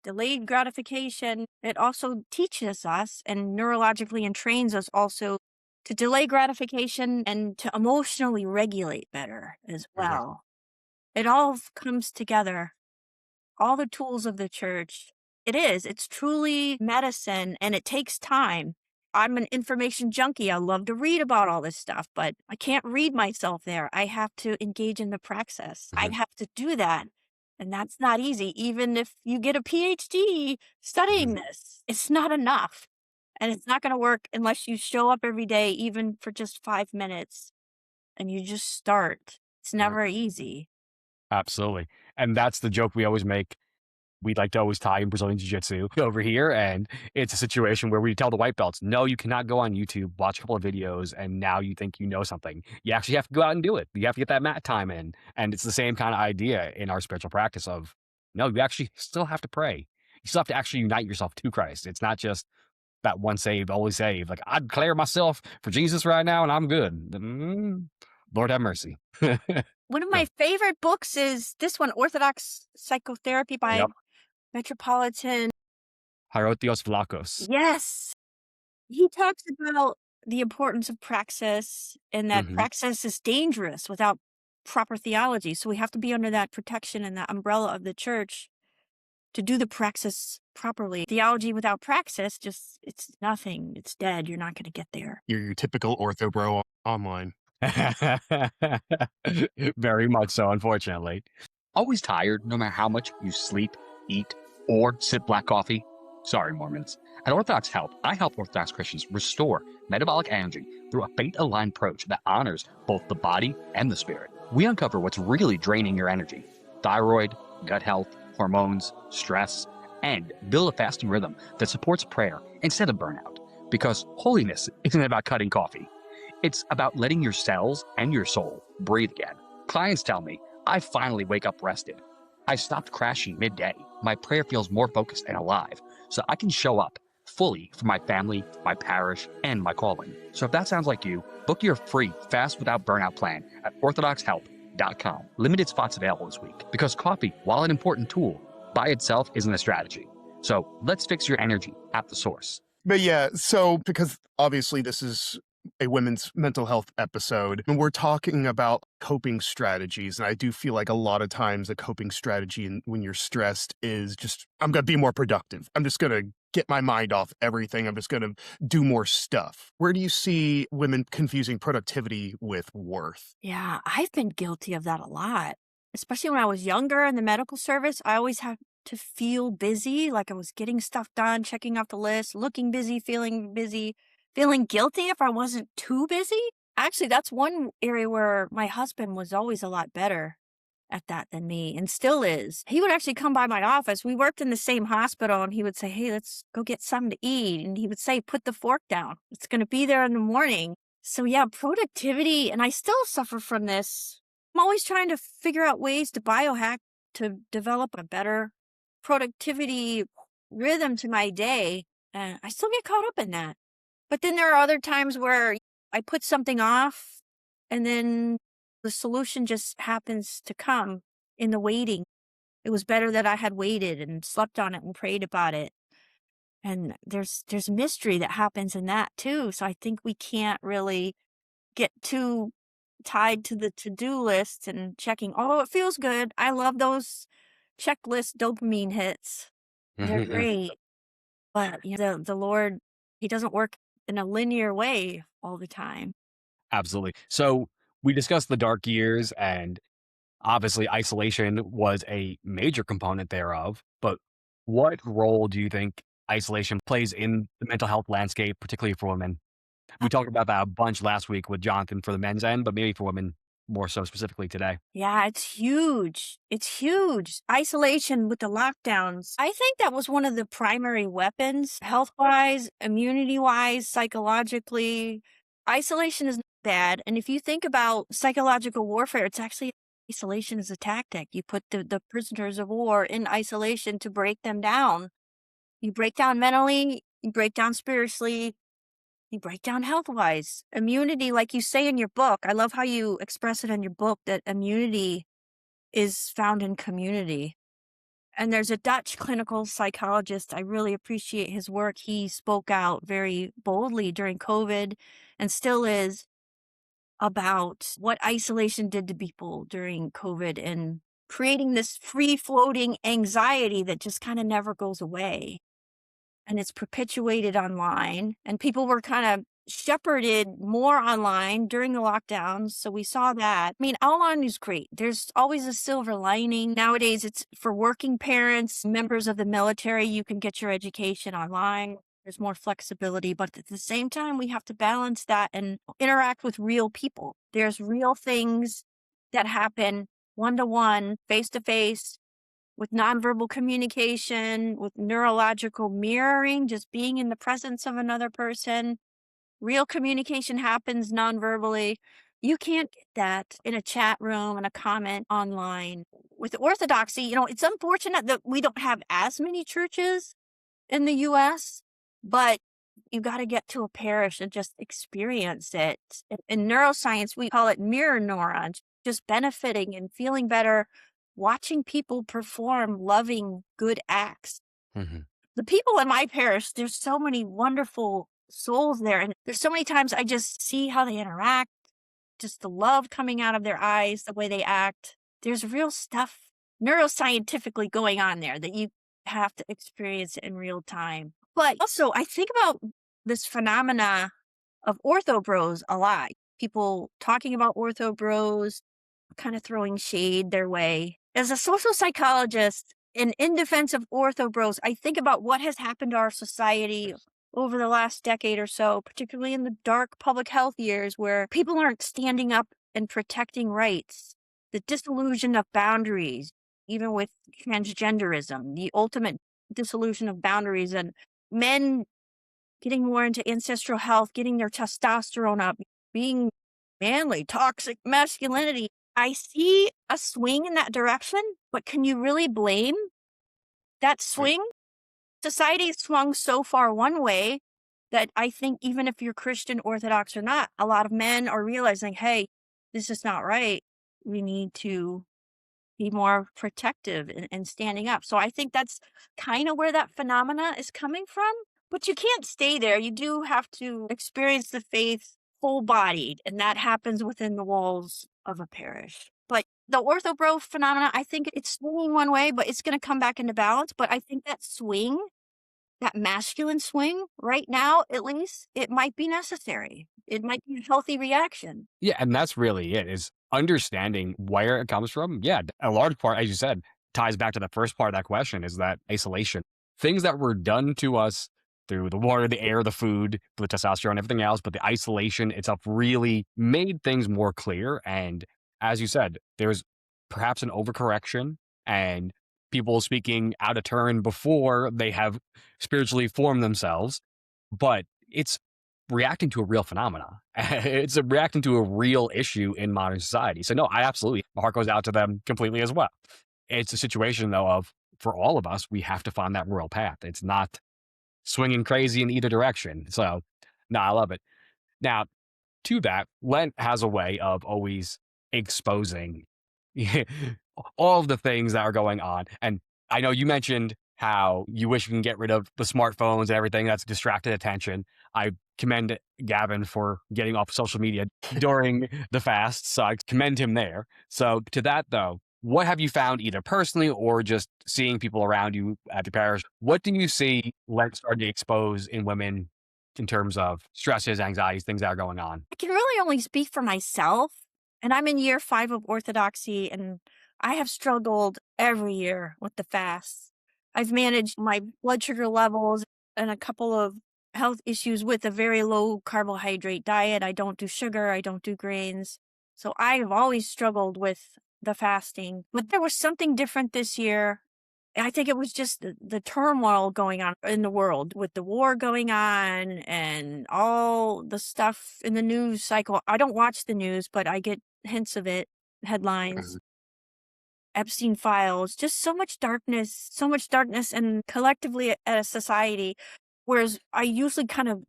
delayed gratification. It also teaches us and neurologically entrains us also to delay gratification and to emotionally regulate better as well. It all comes together. All the tools of the church. It's truly medicine, and it takes time. I'm an information junkie. I love to read about all this stuff, but I can't read myself there. I have to engage in the praxis. I have to do that. And that's not easy. Even if you get a PhD studying this, it's not enough. And it's not going to work unless you show up every day, even for just 5 minutes, and you just start. It's never easy. Absolutely. And that's the joke we always make. We'd like to always tie in Brazilian Jiu-Jitsu over here. And it's a situation where we tell the white belts, no, you cannot go on YouTube, watch a couple of videos, and now you think you know something. You actually have to go out and do it. You have to get that mat time in. And it's the same kind of idea in our spiritual practice of, no, you actually still have to pray. You still have to actually unite yourself to Christ. It's not just that one save, always save. Like, I declare myself for Jesus right now and I'm good. Lord have mercy. One of my favorite books is this one, Orthodox Psychotherapy by Yep. Metropolitan. Hierotheos Vlachos. Yes. He talks about the importance of praxis and that Mhm. praxis is dangerous without proper theology. So we have to be under that protection and that umbrella of the church to do the praxis properly. Theology without praxis, it's nothing. It's dead. You're not going to get there. You're your typical ortho bro online. Very much so, unfortunately. Always tired, no matter how much you sleep, eat, or sip black coffee? Sorry, Mormons. At Orthodox Health, I help Orthodox Christians restore metabolic energy through a faith-aligned approach that honors both the body and the spirit. We uncover what's really draining your energy: thyroid, gut health, hormones, stress, and build a fasting rhythm that supports prayer instead of burnout. Because holiness isn't about cutting coffee. It's about letting your cells and your soul breathe again. Clients tell me, I finally wake up rested. I stopped crashing midday. My prayer feels more focused and alive, so I can show up fully for my family, my parish, and my calling. So if that sounds like you, book your free Fast Without Burnout plan at orthodoxhealth.com. Limited spots available this week, because coffee, while an important tool, by itself isn't a strategy. So let's fix your energy at the source. But yeah, so because obviously this is a women's mental health episode, and we're talking about coping strategies. And I do feel like a lot of times a coping strategy when you're stressed is just, I'm going to be more productive. I'm just going to get my mind off everything. I'm just going to do more stuff. Where do you see women confusing productivity with worth? Yeah, I've been guilty of that a lot, especially when I was younger in the medical service. I always had to feel busy, like I was getting stuff done, checking off the list, looking busy, feeling guilty if I wasn't too busy. Actually, that's one area where my husband was always a lot better at that than me, and still is. He would actually come by my office. We worked in the same hospital, and he would say, hey, let's go get something to eat. And he would say, put the fork down. It's going to be there in the morning. So yeah, productivity, and I still suffer from this. I'm always trying to figure out ways to biohack to develop a better productivity rhythm to my day. And I still get caught up in that. But then there are other times where I put something off, and then the solution just happens to come in the waiting. It was better that I had waited and slept on it and prayed about it. And there's mystery that happens in that too. So I think we can't really get too tied to the to-do list and checking. Oh, it feels good. I love those checklist dopamine hits. They're great. But the Lord, he doesn't work in a linear way all the time. Absolutely. So we discussed the dark years, and obviously isolation was a major component thereof. But what role do you think isolation plays in the mental health landscape, particularly for women? We talked about that a bunch last week with Jonathan for the men's end, but maybe for women more so specifically today. Yeah, it's huge. It's huge. Isolation with the lockdowns. I think that was one of the primary weapons, health-wise, immunity-wise, psychologically. Isolation is not bad. And if you think about psychological warfare, it's actually isolation is a tactic. You put the prisoners of war in isolation to break them down. You break down mentally, you break down spiritually, you break down health-wise. Immunity, like you say in your book, I love how you express it in your book, that immunity is found in community. And there's a Dutch clinical psychologist, I really appreciate his work. He spoke out very boldly during COVID and still is about what isolation did to people during COVID and creating this free-floating anxiety that just kind of never goes away. And it's perpetuated online, and people were kind of shepherded more online during the lockdowns. So we saw that. I mean, online is great. There's always a silver lining. Nowadays, it's for working parents, members of the military. You can get your education online. There's more flexibility, but at the same time, we have to balance that and interact with real people. There's real things that happen one-to-one, face-to-face, with nonverbal communication, with neurological mirroring, just being in the presence of another person. Real communication happens nonverbally. You can't get that in a chat room and a comment online. With Orthodoxy, it's unfortunate that we don't have as many churches in the U.S., but you got to get to a parish and just experience it. In neuroscience, we call it mirror neurons, just benefiting and feeling better, watching people perform loving, good acts. The people in my parish, there's so many wonderful souls there. And there's so many times I just see how they interact, just the love coming out of their eyes, the way they act. There's real stuff neuroscientifically going on there that you have to experience in real time. But also, I think about this phenomena of ortho bros a lot. People talking about ortho bros, kind of throwing shade their way. As a social psychologist, and in defense of ortho bros, I think about what has happened to our society over the last decade or so, particularly in the dark public health years where people aren't standing up and protecting rights. The disillusion of boundaries, even with transgenderism, the ultimate dissolution of boundaries, and men getting more into ancestral health, getting their testosterone up, being manly, toxic masculinity. I see a swing in that direction, but can you really blame that swing? Society has swung so far one way that I think even if you're Christian, Orthodox or not, a lot of men are realizing, hey, this is not right. We need to be more protective and standing up. So I think that's kind of where that phenomena is coming from. But you can't stay there. You do have to experience the faith full-bodied, and that happens within the walls of a parish. But the ortho bro phenomena, I think it's swinging one way, but it's going to come back into balance. But I think that swing, that masculine swing right now, at least, it might be necessary. It might be a healthy reaction. Yeah, and that's really it, is understanding where it comes from. Yeah, a large part, as you said, ties back to the first part of that question, is that isolation. Things that were done to us through the water, the air, the food, the testosterone, everything else, but the isolation itself really made things more clear. And as you said, there's perhaps an overcorrection and people speaking out of turn before they have spiritually formed themselves, but it's reacting to a real phenomena. It's reacting to a real issue in modern society. So no, my heart goes out to them completely as well. It's a situation though of, for all of us, we have to find that royal path. It's not swinging crazy in either direction. So no, I love it. Now, to that, Lent has a way of always exposing all of the things that are going on. And I know you mentioned how you wish you can get rid of the smartphones and everything that's distracted attention. I commend Gavin for getting off social media during the fast. So I commend him there. So to that though, what have you found either personally or just seeing people around you at the parish? What do you see Lent starting to expose in women in terms of stresses, anxieties, things that are going on? I can really only speak for myself. And I'm in year 5 of Orthodoxy, and I have struggled every year with the fast. I've managed my blood sugar levels and a couple of health issues with a very low carbohydrate diet. I don't do sugar, I don't do grains. So I have always struggled with the fasting. But there was something different this year. I think it was just the turmoil going on in the world with the war going on and all the stuff in the news cycle. I don't watch the news, but I get hints of it, headlines, Epstein files, just so much darkness, and collectively at a society. Whereas I usually kind of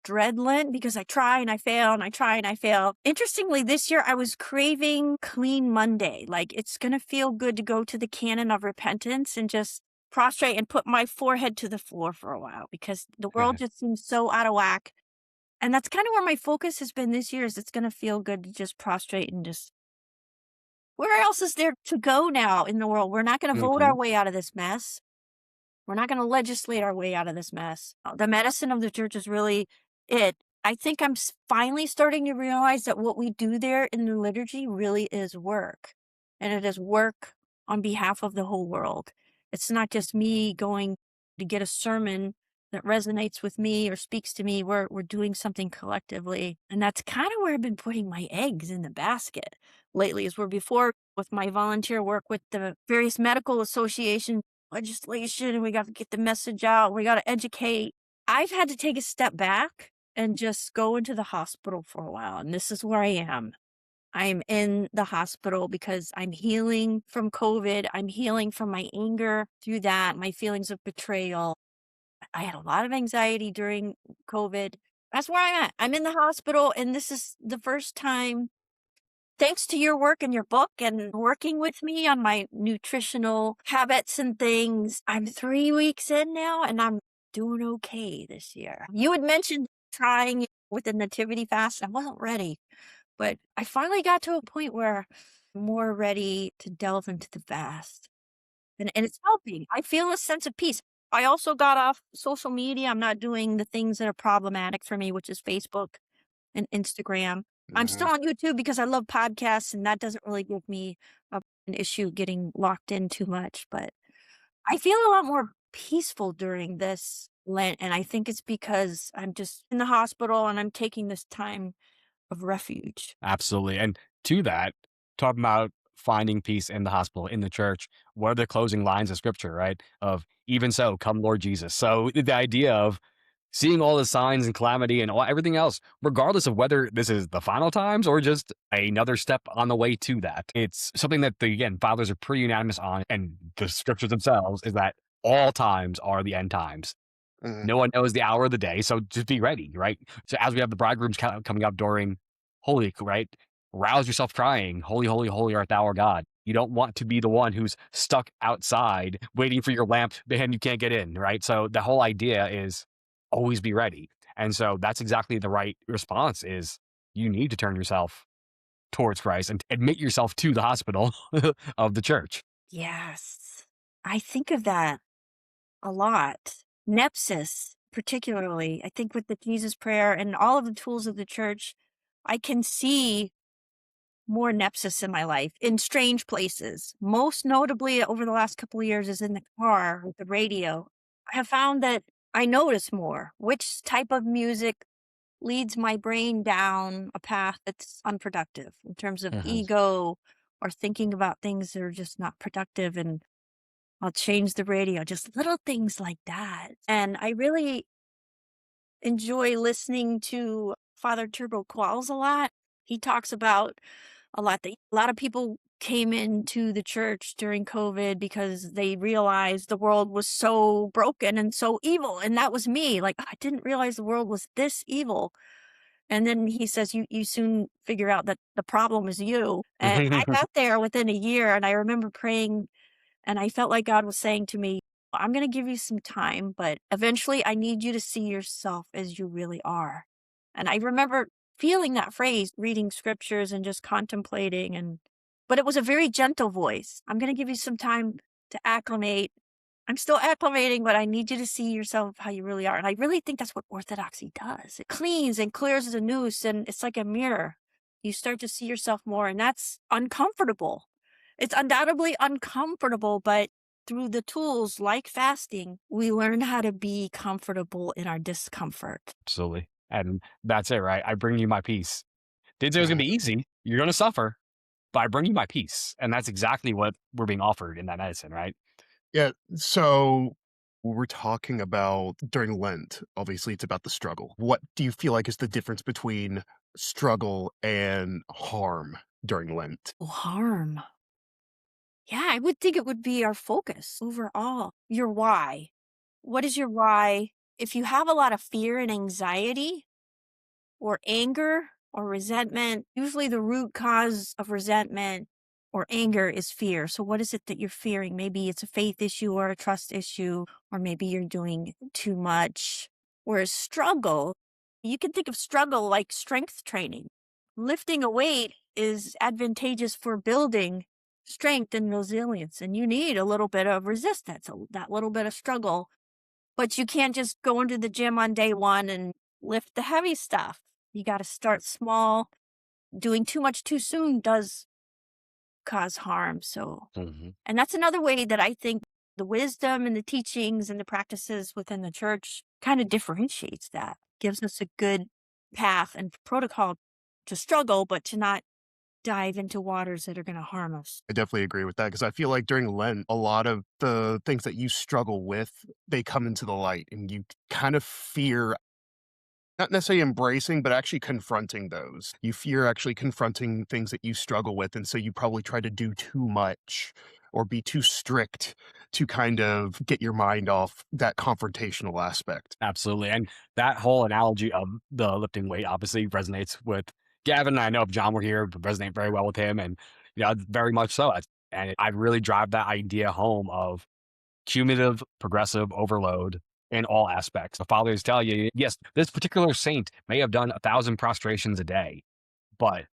dread Lent because I try and I fail and I try and I fail. Interestingly, this year I was craving Clean Monday. Like, it's going to feel good to go to the canon of repentance and just prostrate and put my forehead to the floor for a while because the world just seems so out of whack. And that's kind of where my focus has been this year is it's going to feel good to just prostrate and just, where else is there to go now in the world? We're not going to vote our way out of this mess. We're not going to legislate our way out of this mess. The medicine of the church is really it. I think I'm finally starting to realize that what we do there in the liturgy really is work. And it is work on behalf of the whole world. It's not just me going to get a sermon that resonates with me or speaks to me. We're doing something collectively. And that's kind of where I've been putting my eggs in the basket lately, is where before with my volunteer work with the various medical associations, legislation, and we got to get the message out. We got to educate. I've had to take a step back and just go into the hospital for a while. And this is where I am. I'm in the hospital because I'm healing from COVID. I'm healing from my anger through that, my feelings of betrayal. I had a lot of anxiety during COVID. That's where I'm at. I'm in the hospital, and this is the first time, thanks to your work and your book and working with me on my nutritional habits and things, I'm 3 weeks in now and I'm doing okay this year. You had mentioned trying with the nativity fast. I wasn't ready, but I finally got to a point where I'm more ready to delve into the fast. And it's helping. I feel a sense of peace. I also got off social media. I'm not doing the things that are problematic for me, which is Facebook and Instagram. I'm still on YouTube because I love podcasts, and that doesn't really give me an issue getting locked in too much. But I feel a lot more peaceful during this Lent, and I think it's because I'm just in the hospital and I'm taking this time of refuge. Absolutely. And to that, talking about finding peace in the hospital, in the church, what are the closing lines of scripture, right? Of even so, come Lord Jesus. So the idea of seeing all the signs and calamity and everything else, regardless of whether this is the final times or just another step on the way to that. It's something that again, fathers are pretty unanimous on, and the scriptures themselves is that all times are the end times. No one knows the hour of the day, so just be ready, right? So as we have the bridegrooms coming up during Holy, right? Rouse yourself crying, holy, holy, holy art thou, our God. You don't want to be the one who's stuck outside waiting for your lamp and you can't get in, right? So the whole idea is always be ready. And so that's exactly the right response is you need to turn yourself towards Christ and admit yourself to the hospital of the church. Yes. I think of that a lot. Nepsis, particularly, I think with the Jesus prayer and all of the tools of the church, I can see more nepsis in my life in strange places. Most notably over the last couple of years is in the car with the radio. I have found that I notice more which type of music leads my brain down a path that's unproductive in terms of ego or thinking about things that are just not productive, and I'll change the radio, just little things like that. And I really enjoy listening to Father Turbo Qualls a lot. He talks about a lot that a lot of people came into the church during COVID because they realized the world was so broken and so evil. And that was me. Like, I didn't realize the world was this evil. And then he says, you soon figure out that the problem is you. And I got there within a year, and I remember praying, and I felt like God was saying to me, I'm going to give you some time, but eventually I need you to see yourself as you really are. And I remember feeling that phrase, reading scriptures and just contemplating, but it was a very gentle voice. I'm going to give you some time to acclimate. I'm still acclimating, but I need you to see yourself how you really are. And I really think that's what orthodoxy does. It cleans and clears the noose, and it's like a mirror. You start to see yourself more, and that's uncomfortable. It's undoubtedly uncomfortable, but through the tools like fasting, we learn how to be comfortable in our discomfort. Absolutely. And that's it, right? I bring you my peace. Didn't say it was going to be easy. You're going to suffer, but I bring you my peace. And that's exactly what we're being offered in that medicine, right? Yeah. So we're talking about during Lent, obviously it's about the struggle. What do you feel like is the difference between struggle and harm during Lent? Oh, harm. Yeah, I would think it would be our focus overall. Your why. What is your why? If you have a lot of fear and anxiety or anger or resentment, usually the root cause of resentment or anger is fear. So what is it that you're fearing? Maybe it's a faith issue or a trust issue, or maybe you're doing too much. Whereas struggle, you can think of struggle like strength training. Lifting a weight is advantageous for building strength and resilience, and you need a little bit of resistance, that little bit of struggle. But you can't just go into the gym on day one and lift the heavy stuff. You got to start small. Doing too much too soon does cause harm. So, and that's another way that I think the wisdom and the teachings and the practices within the church kind of differentiates that, gives us a good path and protocol to struggle, but to not dive into waters that are going to harm us. I definitely agree with that because I feel like during Lent, a lot of the things that you struggle with, they come into the light and you kind of fear not necessarily embracing, but actually confronting those. You fear actually confronting things that you struggle with. And so you probably try to do too much or be too strict to kind of get your mind off that confrontational aspect. Absolutely. And that whole analogy of the lifting weight obviously resonates with Gavin. I know if John were here, it would resonate very well with him. And, very much so. And I really drive that idea home of cumulative progressive overload in all aspects. The fathers tell you, yes, this particular saint may have done 1,000 prostrations a day, but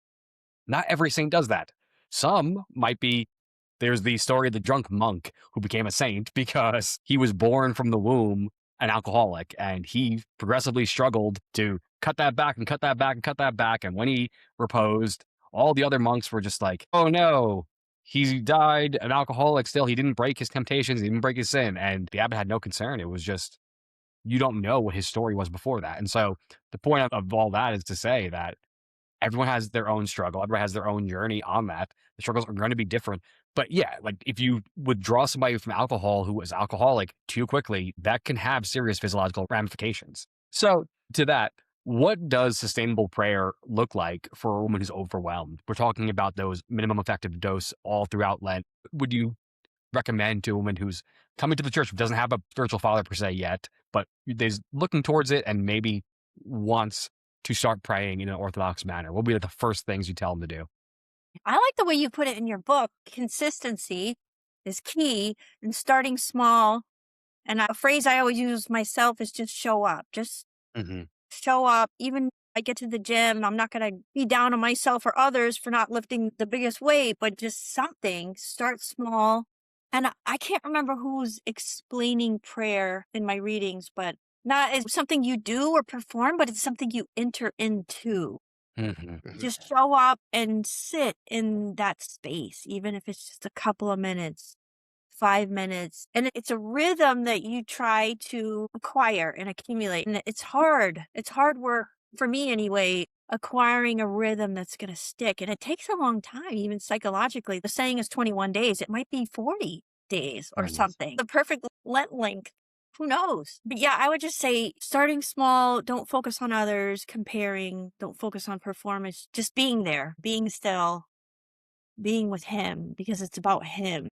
not every saint does that. Some might be, there's the story of the drunk monk who became a saint because he was born from the womb an alcoholic, and he progressively struggled to cut that back and cut that back and cut that back. And when he reposed, all the other monks were just like, oh no, he died an alcoholic still. He didn't break his temptations. He didn't break his sin. And the abbot had no concern. It was just, you don't know what his story was before that. And so the point of all that is to say that everyone has their own struggle. Everyone has their own journey on that. The struggles are going to be different. But yeah, like if you withdraw somebody from alcohol who is alcoholic too quickly, that can have serious physiological ramifications. So to that, what does sustainable prayer look like for a woman who's overwhelmed? We're talking about those minimum effective dose all throughout Lent. Would you recommend to a woman who's coming to the church, doesn't have a spiritual father per se yet, but is looking towards it and maybe wants to start praying in an Orthodox manner? What would be the first things you tell them to do? I like the way you put it in your book. Consistency is key, and starting small. And a phrase I always use myself is just show up. Just show up. Even I get to the gym, I'm not going to be down on myself or others for not lifting the biggest weight, but just something. Start small. And I can't remember who's explaining prayer in my readings, but not as something you do or perform, but it's something you enter into. Just show up and sit in that space, even if it's just a couple of minutes, 5 minutes. And it's a rhythm that you try to acquire and accumulate. And it's hard. It's hard work for me anyway, acquiring a rhythm that's going to stick. And it takes a long time, even psychologically. The saying is 21 days. It might be 40 days or something. The perfect Lent length. Who knows? But yeah, I would just say starting small, don't focus on others, comparing, don't focus on performance, just being there, being still, being with him, because it's about him,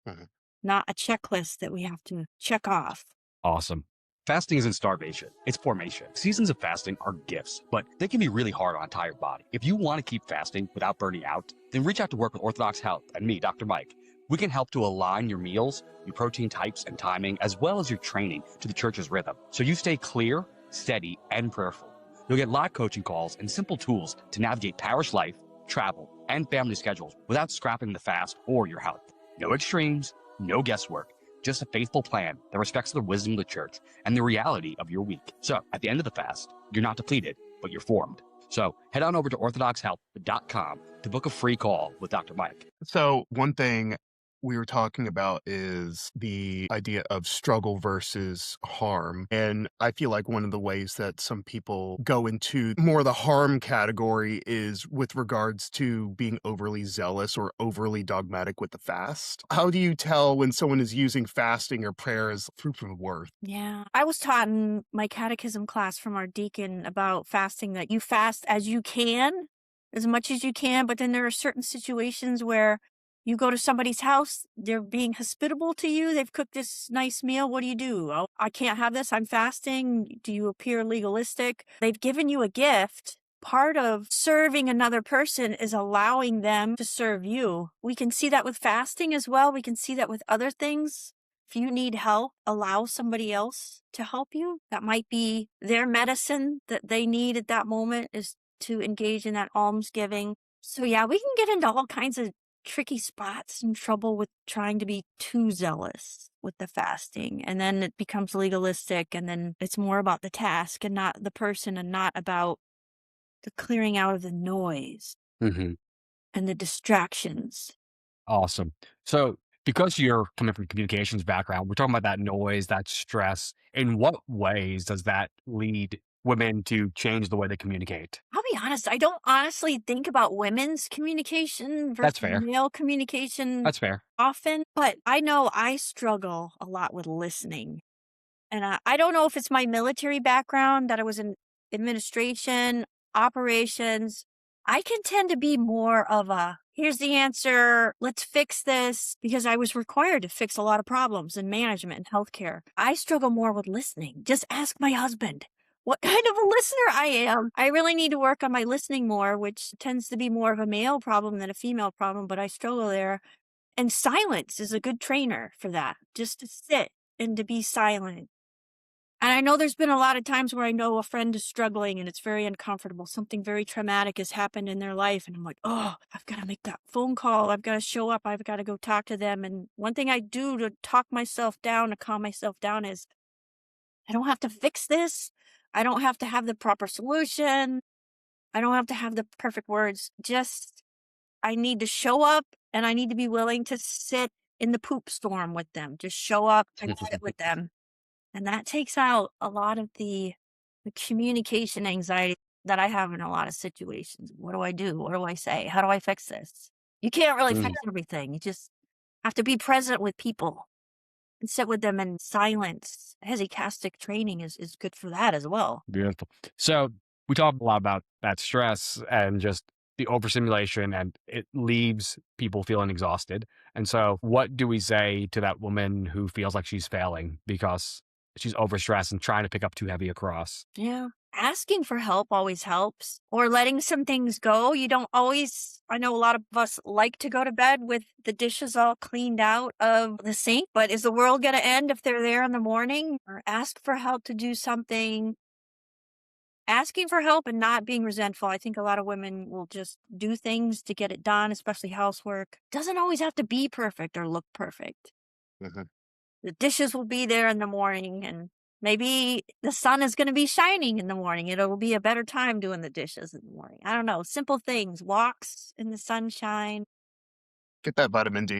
not a checklist that we have to check off. Awesome. Fasting isn't starvation, it's formation. Seasons of fasting are gifts, but they can be really hard on a tired body. If you want to keep fasting without burning out, then reach out to work with Orthodox Health and me, Dr. Mike. We can help to align your meals, your protein types and timing, as well as your training to the church's rhythm, so you stay clear, steady, and prayerful. You'll get live coaching calls and simple tools to navigate parish life, travel, and family schedules without scrapping the fast or your health. No extremes, no guesswork, just a faithful plan that respects the wisdom of the church and the reality of your week. So at the end of the fast, you're not depleted, but you're formed. So head on over to orthodoxhealth.com to book a free call with Dr. Mike. So one thing we were talking about is the idea of struggle versus harm. And I feel like one of the ways that some people go into more the harm category is with regards to being overly zealous or overly dogmatic with the fast. How do you tell when someone is using fasting or prayer as proof of worth? Yeah. I was taught in my catechism class from our deacon about fasting that you fast as you can, as much as you can, but then there are certain situations where you go to somebody's house, they're being hospitable to you, they've cooked this nice meal. What do? Oh, I can't have this, I'm fasting. Do you appear legalistic? They've given you a gift. Part of serving another person is allowing them to serve you. We can see that with fasting as well. We can see that with other things. If you need help, allow somebody else to help you. That might be their medicine that they need at that moment, is to engage in that almsgiving. So yeah, we can get into all kinds of tricky spots and trouble with trying to be too zealous with the fasting. And then it becomes legalistic, and then it's more about the task and not the person, and not about the clearing out of the noise and the distractions. Awesome. So because you're coming from a communications background, we're talking about that noise, that stress. In what ways does that lead women to change the way they communicate? I'll be honest, I don't honestly think about women's communication That's versus fair. male communication That's fair. often, but I know I struggle a lot with listening. And I don't know if it's my military background, that I was in administration, operations. I can tend to be more of a, here's the answer, let's fix this, because I was required to fix a lot of problems in management and healthcare. I struggle more with listening. Just ask my husband what kind of a listener I am. I really need to work on my listening more, which tends to be more of a male problem than a female problem, but I struggle there. And silence is a good trainer for that, just to sit and to be silent. And I know there's been a lot of times where I know a friend is struggling and it's very uncomfortable. Something very traumatic has happened in their life. And I'm like, oh, I've got to make that phone call. I've got to show up. I've got to go talk to them. And one thing I do to talk myself down, to calm myself down, is I don't have to fix this. I don't have to have the proper solution. I don't have to have the perfect words. Just, I need to show up, and I need to be willing to sit in the poop storm with them. Just show up and sit with them. And that takes out a lot of the communication anxiety that I have in a lot of situations. What do I do? What do I say? How do I fix this? You can't really fix everything. You just have to be present with people and sit with them in silence. Hesychastic training is good for that as well. Beautiful. So we talk a lot about that stress and just the overstimulation, and it leaves people feeling exhausted. And so what do we say to that woman who feels like she's failing because she's overstressed and trying to pick up too heavy a cross? Yeah. Asking for help always helps, or letting some things go. You don't always, I know a lot of us like to go to bed with the dishes all cleaned out of the sink, but is the world going to end if they're there in the morning? Or ask for help to do something. Asking for help and not being resentful. I think a lot of women will just do things to get it done, especially housework. Doesn't always have to be perfect or look perfect. The dishes will be there in the morning, and maybe the sun is going to be shining in the morning. It'll be a better time doing the dishes in the morning. I don't know. Simple things. Walks in the sunshine. Get that vitamin D.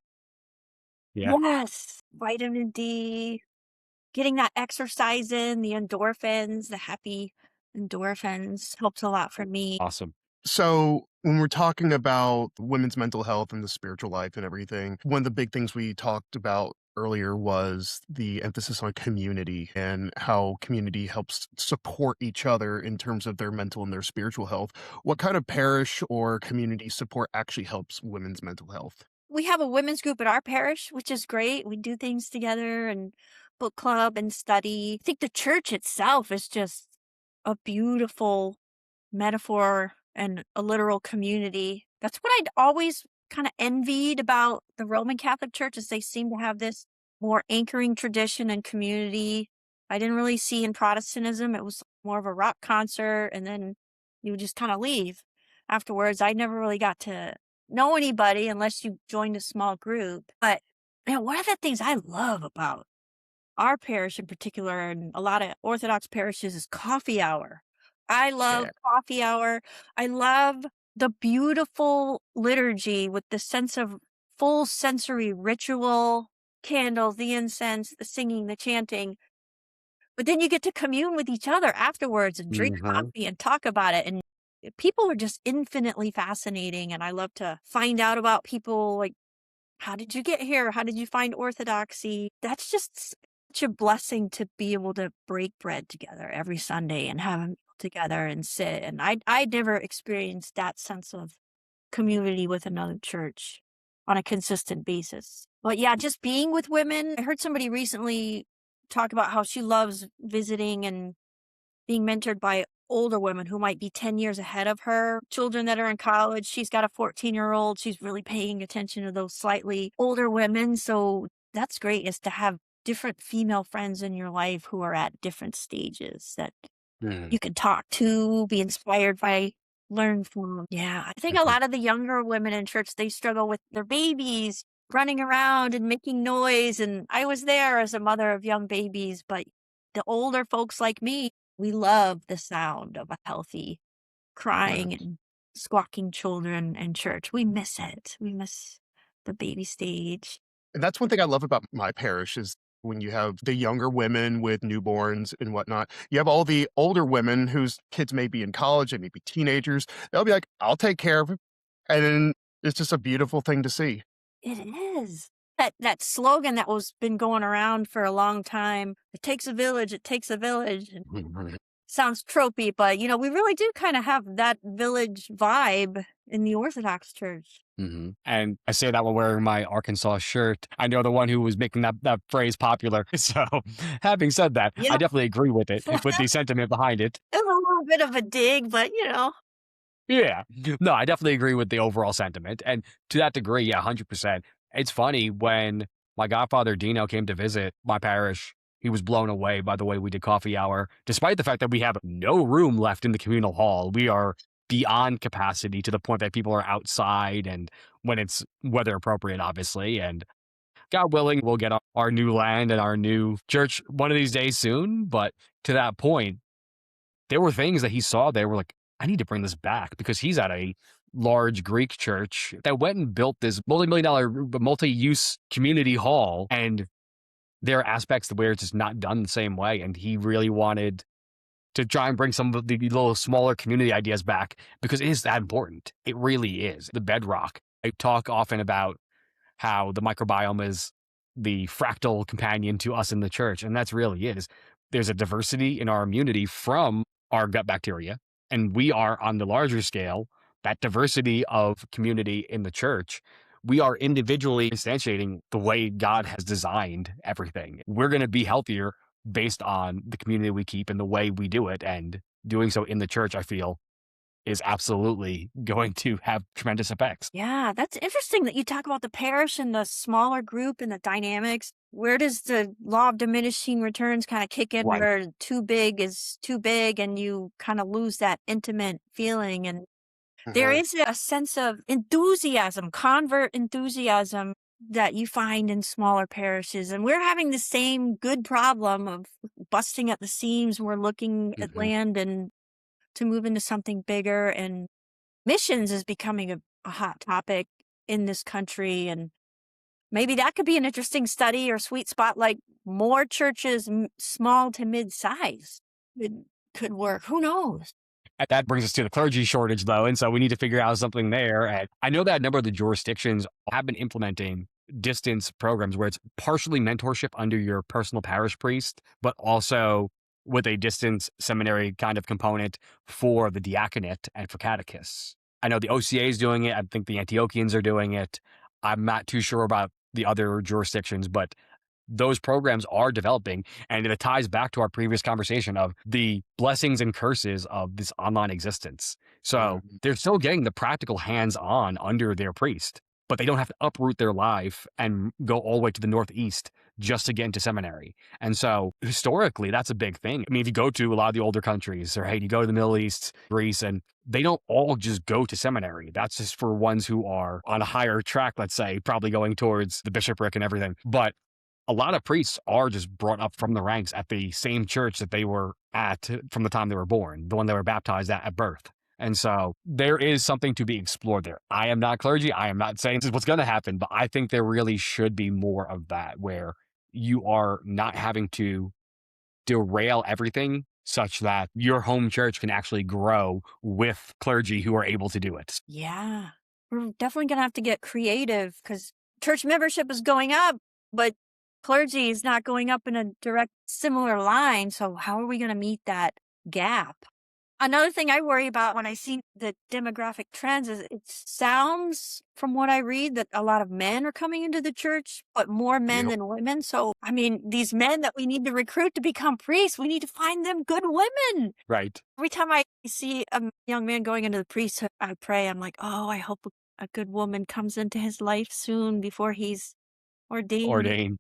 Yeah. Yes. Vitamin D. Getting that exercise in, the endorphins, the happy endorphins helps a lot for me. Awesome. So when we're talking about women's mental health and the spiritual life and everything, one of the big things we talked about earlier was the emphasis on community and how community helps support each other in terms of their mental and their spiritual health. What kind of parish or community support actually helps women's mental health? We have a women's group at our parish, which is great. We do things together and book club and study. I think the church itself is just a beautiful metaphor and a literal community. That's what I'd always kind of envied about the Roman Catholic Church is they seem to have this more anchoring tradition and community. I didn't really see in Protestantism. It was more of a rock concert, and then you would just kind of leave afterwards. I never really got to know anybody unless you joined a small group. But one of the things I love about our parish in particular, and a lot of Orthodox parishes, is coffee hour. I love coffee hour. I love the beautiful liturgy with the sense of full sensory ritual, candles, the incense, the singing, the chanting. But then you get to commune with each other afterwards and drink coffee and talk about it. And people are just infinitely fascinating. And I love to find out about people, like, how did you get here? How did you find Orthodoxy? That's just such a blessing to be able to break bread together every Sunday and have a meal together and sit. And I'd never experienced that sense of community with another church on a consistent basis. But yeah, just being with women. I heard somebody recently talk about how she loves visiting and being mentored by older women who might be 10 years ahead of her, children that are in college. She's got a 14-year-old. She's really paying attention to those slightly older women. So that's great, is to have different female friends in your life who are at different stages that you can talk to, be inspired by, learn from. Yeah, I think a lot of the younger women in church, they struggle with their babies running around and making noise. And I was there as a mother of young babies, but the older folks like me, we love the sound of a healthy crying and squawking children in church. We miss it. We miss the baby stage. And that's one thing I love about my parish is when you have the younger women with newborns and whatnot, you have all the older women whose kids may be in college, they may be teenagers. They'll be like, I'll take care of it. And then it's just a beautiful thing to see. It is. That slogan that was been going around for a long time, it takes a village, it takes a village. Sounds tropey, but we really do kind of have that village vibe in the Orthodox Church. And I say that while wearing my Arkansas shirt. I know the one who was making that phrase popular. So having said that, I definitely agree with it, with the sentiment behind it. It was a little bit of a dig, but Yeah. No, I definitely agree with the overall sentiment. And to that degree, 100%. It's funny, when my godfather Dino came to visit my parish, he was blown away by the way we did coffee hour, despite the fact that we have no room left in the communal hall. We are beyond capacity to the point that people are outside, and when it's weather appropriate, obviously. And God willing, we'll get our new land and our new church one of these days soon. But to that point, there were things that he saw there were like, I need to bring this back, because he's at a large Greek church that went and built this multi-million-dollar multi-use community hall, and there are aspects where it's just not done the same way. And he really wanted to try and bring some of the little smaller community ideas back, because it is that important. It really is the bedrock. I talk often about how the microbiome is the fractal companion to us in the church, and that's really is. There's a diversity in our immunity from our gut bacteria, and we are, on the larger scale, that diversity of community in the church. We are individually instantiating the way God has designed everything. We're going to be healthier based on the community we keep and the way we do it. And doing so in the church, I feel, is absolutely going to have tremendous effects. Yeah, that's interesting that you talk about the parish and the smaller group and the dynamics. Where does the law of diminishing returns kind of kick in, where too big is too big and you kind of lose that intimate feeling? And there is a sense of enthusiasm, convert enthusiasm, that you find in smaller parishes. And we're having the same good problem of busting at the seams. We're looking at land and to move into something bigger. And missions is becoming a hot topic in this country. And maybe that could be an interesting study or sweet spot, like more churches, small to mid-size, could work. Who knows? And that brings us to the clergy shortage, though. And so we need to figure out something there. And I know that a number of the jurisdictions have been implementing distance programs where it's partially mentorship under your personal parish priest, but also with a distance seminary kind of component for the diaconate and for catechists. I know the OCA is doing it. I think the Antiochians are doing it. I'm not too sure about the other jurisdictions, but those programs are developing, and it ties back to our previous conversation of the blessings and curses of this online existence. So they're still getting the practical hands-on under their priest. but they don't have to uproot their life and go all the way to the Northeast just to get into seminary. And so historically, that's a big thing. I mean, if you go to a lot of the older countries, right, you go to the Middle East, Greece, and they don't all just go to seminary. That's just for ones who are on a higher track, let's say, probably going towards the bishopric and everything. But a lot of priests are just brought up from the ranks at the same church that they were at from the time they were born, the one they were baptized at birth. And so there is something to be explored there. I am not clergy. I am not saying this is what's going to happen, but I think there really should be more of that where you are not having to derail everything such that your home church can actually grow with clergy who are able to do it. Yeah. We're definitely going to have to get creative because church membership is going up, but clergy is not going up in a direct similar line. So how are we going to meet that gap? Another thing I worry about when I see the demographic trends is it sounds from what I read that a lot of men are coming into the church, but more men than women. So, I mean, these men that we need to recruit to become priests, we need to find them good women. Right. Every time I see a young man going into the priesthood, I pray, I'm like, oh, I hope a good woman comes into his life soon before he's ordained.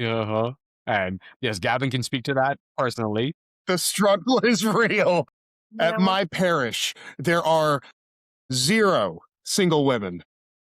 Uh-huh. And yes, Gavin can speak to that personally. The struggle is real. At my parish, there are 0 single women.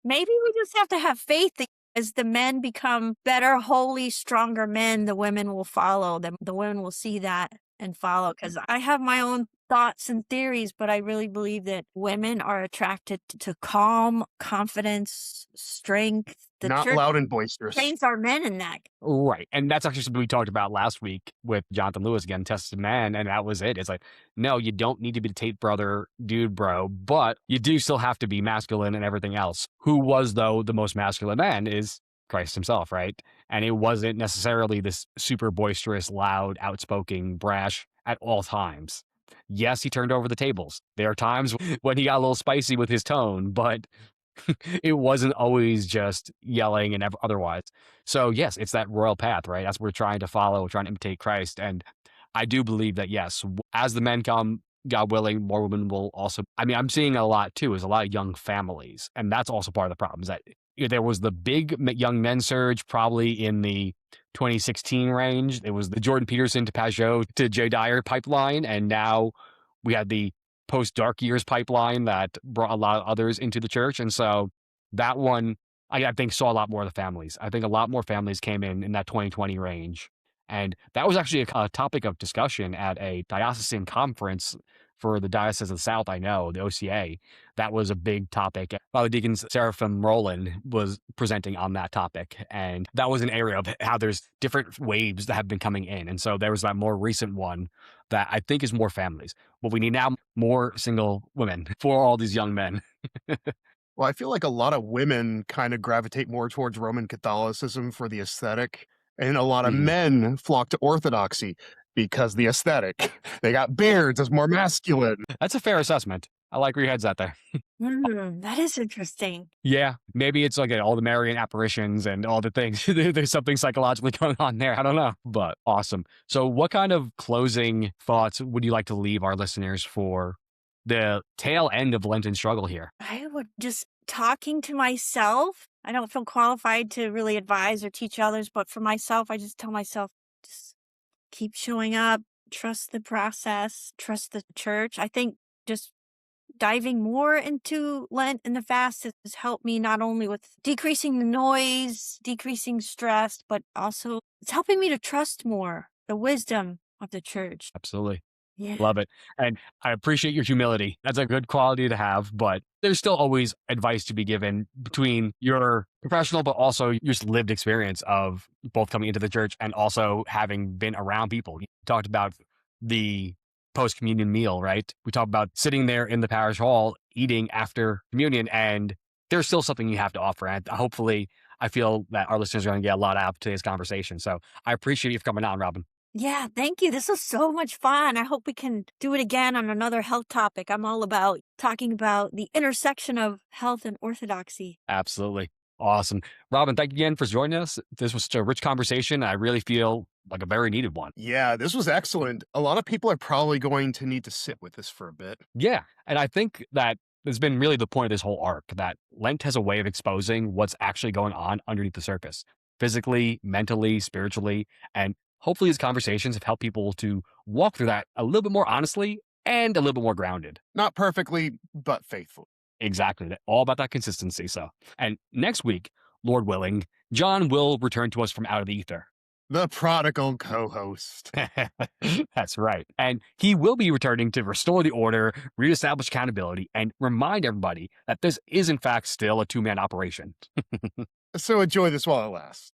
Maybe we just have to have faith that as the men become better, holy, stronger men, the women will follow them. The women will see that and follow. Because I have my own thoughts and theories, but I really believe that women are attracted to calm, confidence, strength. The Not church loud and boisterous. trains our men in that. Right. And that's actually something we talked about last week with Jonathan Lewis again, Tested Man. And that was it. It's like, no, you don't need to be the Tate brother dude, bro, but you do still have to be masculine and everything else. Who was, though, the most masculine man is Christ himself, right? And it wasn't necessarily this super boisterous, loud, outspoken, brash at all times. Yes, he turned over the tables. There are times when he got a little spicy with his tone, but it wasn't always just yelling and otherwise. So yes, it's that royal path, right? That's what we're trying to follow, trying to imitate Christ. And I do believe that, yes, as the men come, God willing, more women will also, I mean, I'm seeing a lot too, is a lot of young families. And that's also part of the problem is that there was the big young men surge probably in the 2016 range. It was the Jordan Peterson to Pajot to Jay Dyer pipeline. And now we had the post-dark years pipeline that brought a lot of others into the church. And so that one, I think, saw a lot more of the families. I think a lot more families came in that 2020 range. And that was actually a topic of discussion at a diocesan conference for the Diocese of the South, I know, the OCA. That was a big topic. Father Deacon Seraphim Rowland was presenting on that topic. And that was an area of how there's different waves that have been coming in. And so there was that more recent one that I think is more families. What we need now, more single women for all these young men. Well, I feel like a lot of women kind of gravitate more towards Roman Catholicism for the aesthetic, and a lot of men flock to Orthodoxy because the aesthetic. They got beards, it's more masculine. That's a fair assessment. I like where your head's at there. That is interesting. Yeah, maybe it's like all the Marian apparitions and all the things. There's something psychologically going on there. I don't know, but awesome. So what kind of closing thoughts would you like to leave our listeners for the tail end of Lenten struggle here? I would just talking to myself. I don't feel qualified to really advise or teach others, but for myself, I just tell myself, just keep showing up, trust the process, trust the church. I think just diving more into Lent and the fast has helped me not only with decreasing the noise, decreasing stress, but also it's helping me to trust more the wisdom of the church. Absolutely. Yeah. Love it. And I appreciate your humility. That's a good quality to have, but there's still always advice to be given between your professional, but also your just lived experience of both coming into the church and also having been around people. You talked about the post-communion meal, right? We talked about sitting there in the parish hall, eating after communion, and there's still something you have to offer. And hopefully, I feel that our listeners are going to get a lot out of today's conversation. So I appreciate you for coming on, Robyn. Yeah, thank you. This was so much fun. I hope we can do it again on another health topic. I'm all about talking about the intersection of health and orthodoxy. Absolutely. Awesome. Robyn, thank you again for joining us. This was such a rich conversation. I really feel like a very needed one. Yeah, this was excellent. A lot of people are probably going to need to sit with this for a bit. Yeah. And I think that It's been really the point of this whole arc that Lent has a way of exposing what's actually going on underneath the surface, physically, mentally, spiritually, and hopefully these conversations have helped people to walk through that a little bit more honestly and a little bit more grounded. Not perfectly, but faithful. Exactly. All about that consistency. So, and next week, Lord willing, John will return to us from out of the ether. The prodigal co-host. That's right. And he will be returning to restore the order, reestablish accountability, and remind everybody that this is, in fact, still a two-man operation. So enjoy this while it lasts.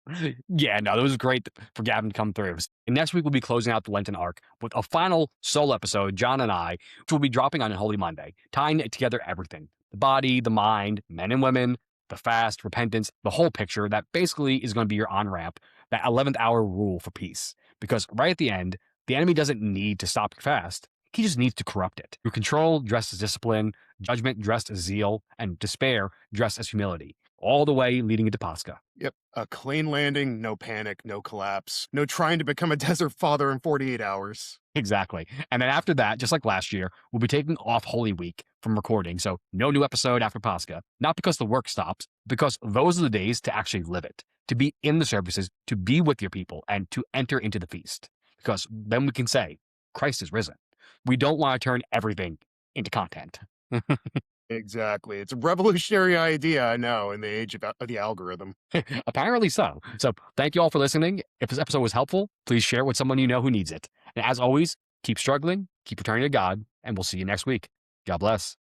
Yeah, no, it was great for Gavin to come through. And next week, we'll be closing out the Lenten arc with a final solo episode, John and I, which will be dropping on Holy Monday, tying together everything. The body, the mind, men and women, the fast, repentance, the whole picture that basically is going to be your on-ramp, that 11th hour rule for peace. Because right at the end, the enemy doesn't need to stop your fast. He just needs to corrupt it. Through control dressed as discipline, judgment dressed as zeal, and despair dressed as humility, all the way leading into Pascha. Yep. A clean landing, no panic, no collapse, no trying to become a desert father in 48 hours. Exactly. And then after that, just like last year, we'll be taking off Holy Week from recording. So no new episode after Pascha. Not because the work stops, because those are the days to actually live it, to be in the services, to be with your people, and to enter into the feast. Because then we can say, Christ is risen. We don't want to turn everything into content. Exactly. It's a revolutionary idea, I know, in the age of the algorithm. Apparently so. So thank you all for listening. If this episode was helpful, please share it with someone you know who needs it. And as always, keep struggling, keep returning to God, and we'll see you next week. God bless.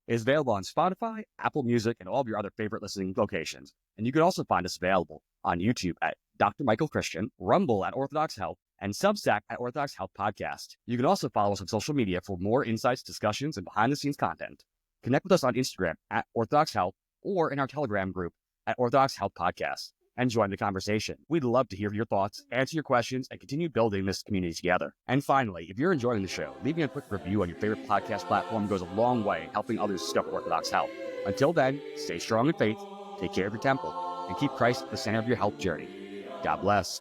It is available on Spotify, Apple Music, and all of your other favorite listening locations. And you can also find us available on YouTube at Dr. Michael Christian, Rumble at Orthodox Health, and Substack at Orthodox Health Podcast. You can also follow us on social media for more insights, discussions, and behind-the-scenes content. Connect with us on Instagram at Orthodox Health or in our Telegram group at Orthodox Health Podcast and join the conversation. We'd love to hear your thoughts, answer your questions, and continue building this community together. And finally, if you're enjoying the show, leaving a quick review on your favorite podcast platform goes a long way in helping others discover Orthodox Health. Until then, stay strong in faith, take care of your temple, and keep Christ at the center of your health journey. God bless.